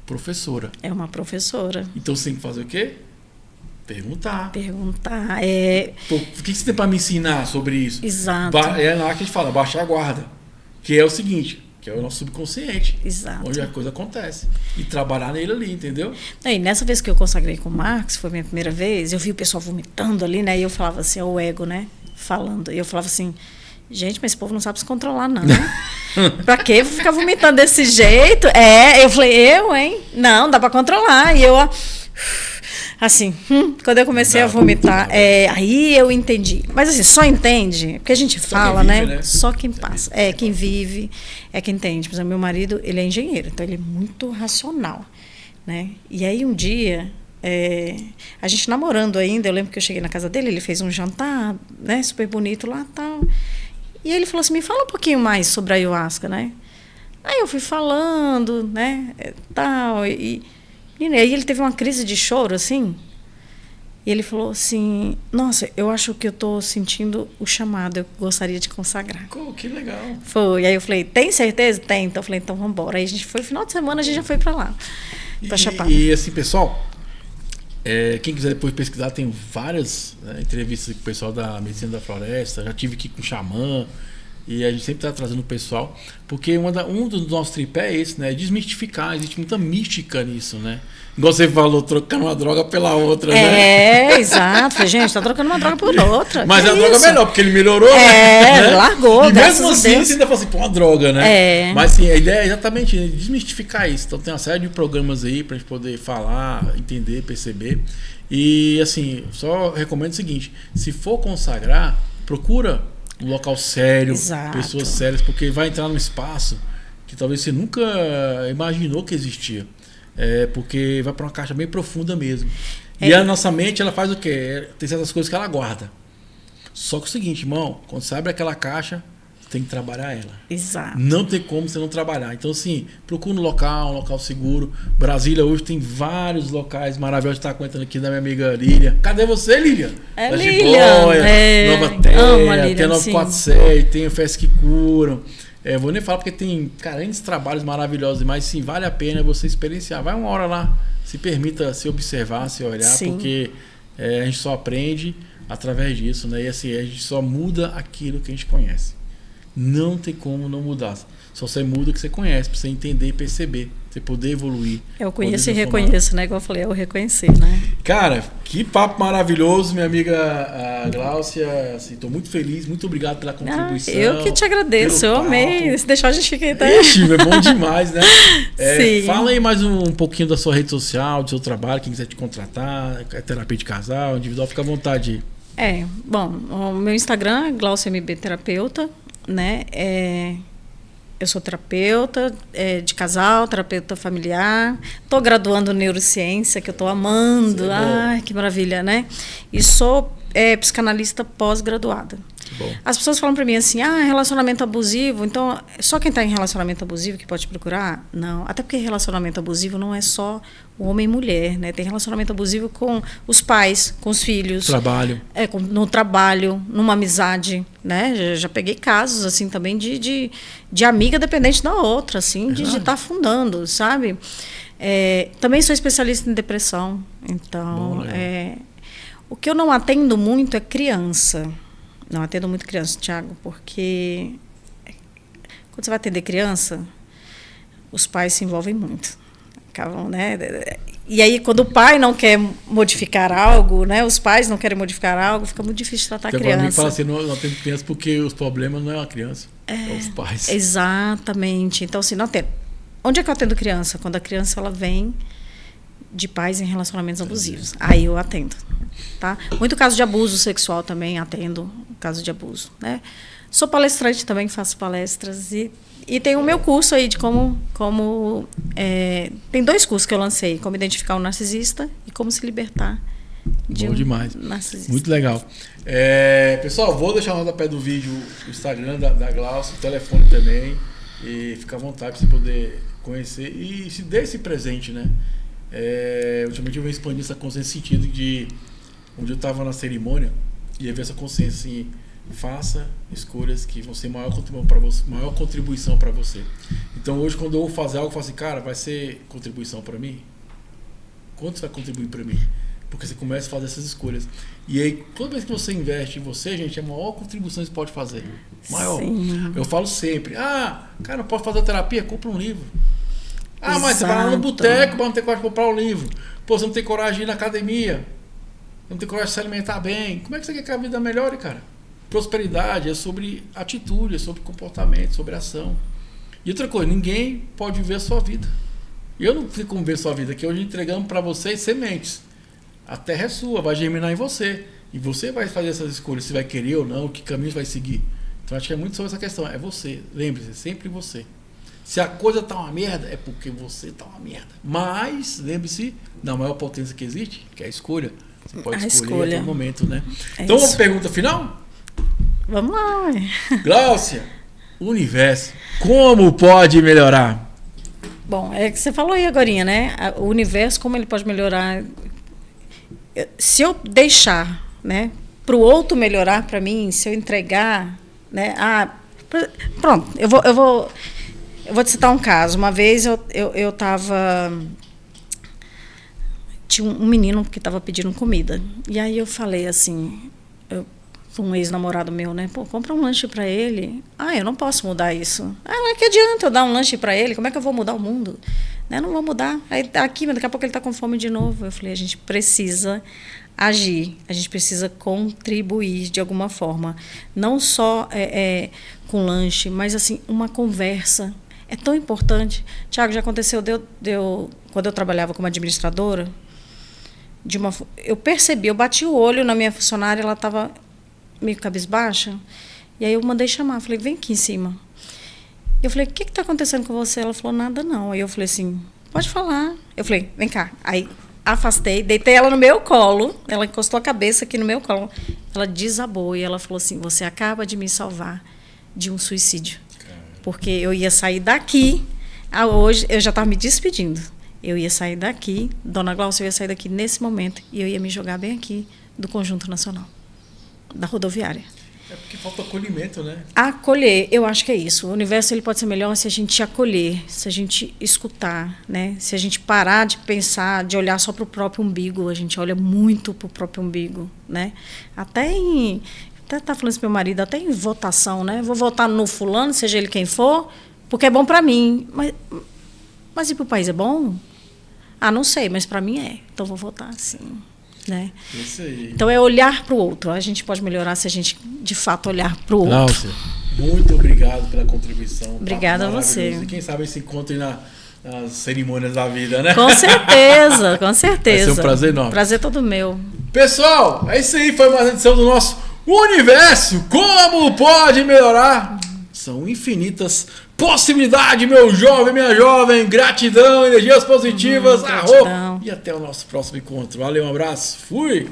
professora. É uma professora. Então você tem que fazer o quê? Perguntar. Perguntar. Pô, o que você tem para me ensinar sobre isso? Exato. É lá que a gente fala, baixar a guarda. Que é o seguinte, que é o nosso subconsciente. Exato. Onde a coisa acontece. E trabalhar nele ali, entendeu? E nessa vez que eu consagrei com o Marcos, foi a minha primeira vez, eu vi o pessoal vomitando ali, né? E eu falava assim, é o ego, né? Falando. E eu falava assim, gente, mas esse povo não sabe se controlar, não. Pra que ficar vomitando desse jeito? Eu falei, hein? Não, dá pra controlar. E eu, assim, quando eu comecei a vomitar, aí eu entendi. Mas assim, só entende, porque a gente fala, vive, né? Só quem passa. Quem vive, é quem entende. Por exemplo, meu marido, ele é engenheiro, então ele é muito racional, né? E aí um dia, a gente namorando ainda, eu lembro que eu cheguei na casa dele, ele fez um jantar, né? Super bonito lá e tal. E ele falou assim, me fala um pouquinho mais sobre a ayahuasca, né? Aí eu fui falando, né? Tal, e aí ele teve uma crise de choro, assim. E ele falou assim, nossa, eu acho que eu estou sentindo o chamado, eu gostaria de consagrar. Que legal. Foi, aí eu falei, tem certeza? Tem. Então eu falei, então vamos embora. Aí a gente foi, final de semana a gente já foi para lá, para Chapada. E assim, pessoal, quem quiser depois pesquisar, tem várias entrevistas com o pessoal da Medicina da Floresta, já tive aqui com o xamã, e a gente sempre está trazendo o pessoal, porque um dos nossos tripés é esse, né? Desmistificar, existe muita mística nisso, né? Igual você falou, trocando uma droga pela outra, né? Exato. Falei, gente, tá trocando uma droga por outra. Mas que a droga é melhor, porque ele melhorou, né? Largou, e mesmo assim, você ainda fala assim, pô, uma droga, né? Mas assim, a ideia é exatamente desmistificar isso. Então tem uma série de programas aí pra gente poder falar, entender, perceber. E assim, só recomendo o seguinte, se for consagrar, procura um local sério, pessoas sérias, porque vai entrar num espaço que talvez você nunca imaginou que existia. porque vai para uma caixa bem profunda mesmo. E a nossa mente, ela faz o quê? Tem certas coisas que ela guarda. Só que é o seguinte, irmão, quando você abre aquela caixa, você tem que trabalhar ela. Exato. Não tem como você não trabalhar. Então, assim, procura um local seguro. Brasília hoje tem vários locais maravilhosos. Está contando aqui da minha amiga Lília. Cadê você, Lília? É da Lília. Nova Terra, Lília, tem a 946, tem o Fest que Curam. Vou nem falar porque tem grandes trabalhos maravilhosos, mas sim, vale a pena você experienciar. Vai uma hora lá, se permita se observar, se olhar, sim. Porque a gente só aprende através disso, né? E assim, a gente só muda aquilo que a gente conhece. Não tem como não mudar. Só você muda o que você conhece, para você entender e perceber, você poder evoluir. Eu conheço e reconheço, né? Igual eu falei, é o reconhecer, né? Cara, que papo maravilhoso, minha amiga Gláucia. Assim, tô muito feliz, muito obrigado pela contribuição. Eu que te agradeço, eu amei. Se deixar, a gente fica aí até. Ixi, é bom demais, né? Sim. Fala aí mais um pouquinho da sua rede social, do seu trabalho, quem quiser te contratar, terapia de casal, individual, fica à vontade. Bom, o meu Instagram é Gláucia MB Terapeuta, né? Eu sou terapeuta de casal, terapeuta familiar. Estou graduando em neurociência, que eu estou amando. Ai, que maravilha, né? E sou psicanalista pós-graduada. As pessoas falam para mim assim, relacionamento abusivo, então só quem está em relacionamento abusivo que pode procurar? Não, até porque relacionamento abusivo não é só o homem e mulher, né? Tem relacionamento abusivo com os pais, com os filhos. Trabalho. No trabalho, numa amizade, né? Já peguei casos, assim, também de amiga dependente da outra, assim, de estar afundando, sabe? Também sou especialista em depressão, então, o que eu não atendo muito é criança. Não atendo muito criança, Thiago, porque quando você vai atender criança, os pais se envolvem muito. Acabam, né? E aí, quando o pai não quer modificar algo, né? Os pais não querem modificar algo, fica muito difícil tratar a criança. Você fala assim, não atendo criança porque os problemas não é a criança, é os pais. Exatamente. Então, assim, não atendo. Onde é que eu atendo criança? Quando a criança ela vem de pais em relacionamentos abusivos. Aí eu atendo. Tá? Muito caso de abuso sexual também atendo, caso de abuso, né? Sou palestrante também, faço palestras e tem o meu curso aí de como tem 2 cursos que eu lancei, como identificar o narcisista e como se libertar de demais. Narcisista. Muito legal. Pessoal, vou deixar no rodapé do vídeo o Instagram da Gláucia, o telefone também, e fica à vontade para você poder conhecer e se dê esse presente, né? Ultimamente eu venho expandir essa consciência no sentido de onde eu estava na cerimônia e ia ver essa consciência assim, faça escolhas que vão ser maior contribuição para você. Então hoje quando eu vou fazer algo eu falo assim, cara, vai ser contribuição para mim? Quanto vai contribuir para mim? Porque você começa a fazer essas escolhas. E aí, toda vez que você investe em você, gente, é a maior contribuição que você pode fazer. Maior. Sim. Eu falo sempre, cara, não posso fazer terapia? Compra um livro. Mas você vai lá no boteco, mas não tem coragem de comprar um livro. Pô, você não tem coragem de ir na academia. Não tem coragem de se alimentar bem. Como é que você quer que a vida melhore, cara? Prosperidade é sobre atitude, é sobre comportamento, sobre ação. E outra coisa, ninguém pode viver a sua vida. E eu não fico como ver a sua vida, que hoje entregamos para vocês sementes. A terra é sua, vai germinar em você. E você vai fazer essas escolhas, se vai querer ou não, que caminhos vai seguir. Então acho que é muito sobre essa questão. É você, lembre-se, sempre você. Se a coisa tá uma merda, é porque você tá uma merda. Mas, lembre-se da maior potência que existe, que é a escolha. Você pode escolher a todo momento, né? Então, uma pergunta final? Vamos lá. Gláucia, o universo, como pode melhorar? Bom, é que você falou aí agorinha, né? O universo, como ele pode melhorar? Se eu deixar, né, para o outro melhorar para mim, se eu entregar, né? Pronto, eu vou te citar um caso. Uma vez eu estava... Tinha um menino que estava pedindo comida. E aí eu falei assim, um ex-namorado meu, né? Pô, compra um lanche para ele. Eu não posso mudar isso. Mas que adianta eu dar um lanche para ele? Como é que eu vou mudar o mundo? Né? Não vou mudar. Aí tá aqui, mas daqui a pouco ele está com fome de novo. Eu falei, a gente precisa agir. A gente precisa contribuir de alguma forma. Não só com lanche, mas assim, uma conversa. É tão importante. Tiago, já aconteceu, quando eu trabalhava como administradora, eu percebi, eu bati o olho na minha funcionária, ela estava meio cabisbaixa, e aí eu mandei chamar, falei, vem aqui em cima. Eu falei, o que está acontecendo com você? Ela falou, nada não. Aí eu falei assim, pode falar. Eu falei, vem cá. Aí afastei, deitei ela no meu colo, ela encostou a cabeça aqui no meu colo. Ela desabou e ela falou assim, você acaba de me salvar de um suicídio. Porque eu ia sair daqui, hoje eu já estava me despedindo. Eu ia sair daqui, Dona Glaucia, eu ia sair daqui nesse momento e eu ia me jogar bem aqui do Conjunto Nacional, da rodoviária. É porque falta acolhimento, né? Acolher, eu acho que é isso. O universo ele pode ser melhor se a gente acolher, se a gente escutar, né? Se a gente parar de pensar, de olhar só para o próprio umbigo. A gente olha muito para o próprio umbigo, né? Até tá falando isso pro meu marido, até em votação, né? Vou votar no fulano, seja ele quem for, porque é bom para mim. Mas e para o país é bom? Ah, não sei, mas para mim é. Então vou votar assim. Né? Isso aí. Então é olhar para o outro. A gente pode melhorar se a gente de fato olhar para o outro. Glaucia, muito obrigado pela contribuição. Obrigada a você. E quem sabe se encontre nas cerimônias da vida, né? Com certeza, com certeza. Vai ser um prazer enorme. Prazer todo meu. Pessoal, é isso aí. Foi mais uma edição do nosso Universo. Como pode melhorar? São infinitas possibilidades, meu jovem, minha jovem. Gratidão, energias positivas. Gratidão. E até o nosso próximo encontro. Valeu, um abraço. Fui!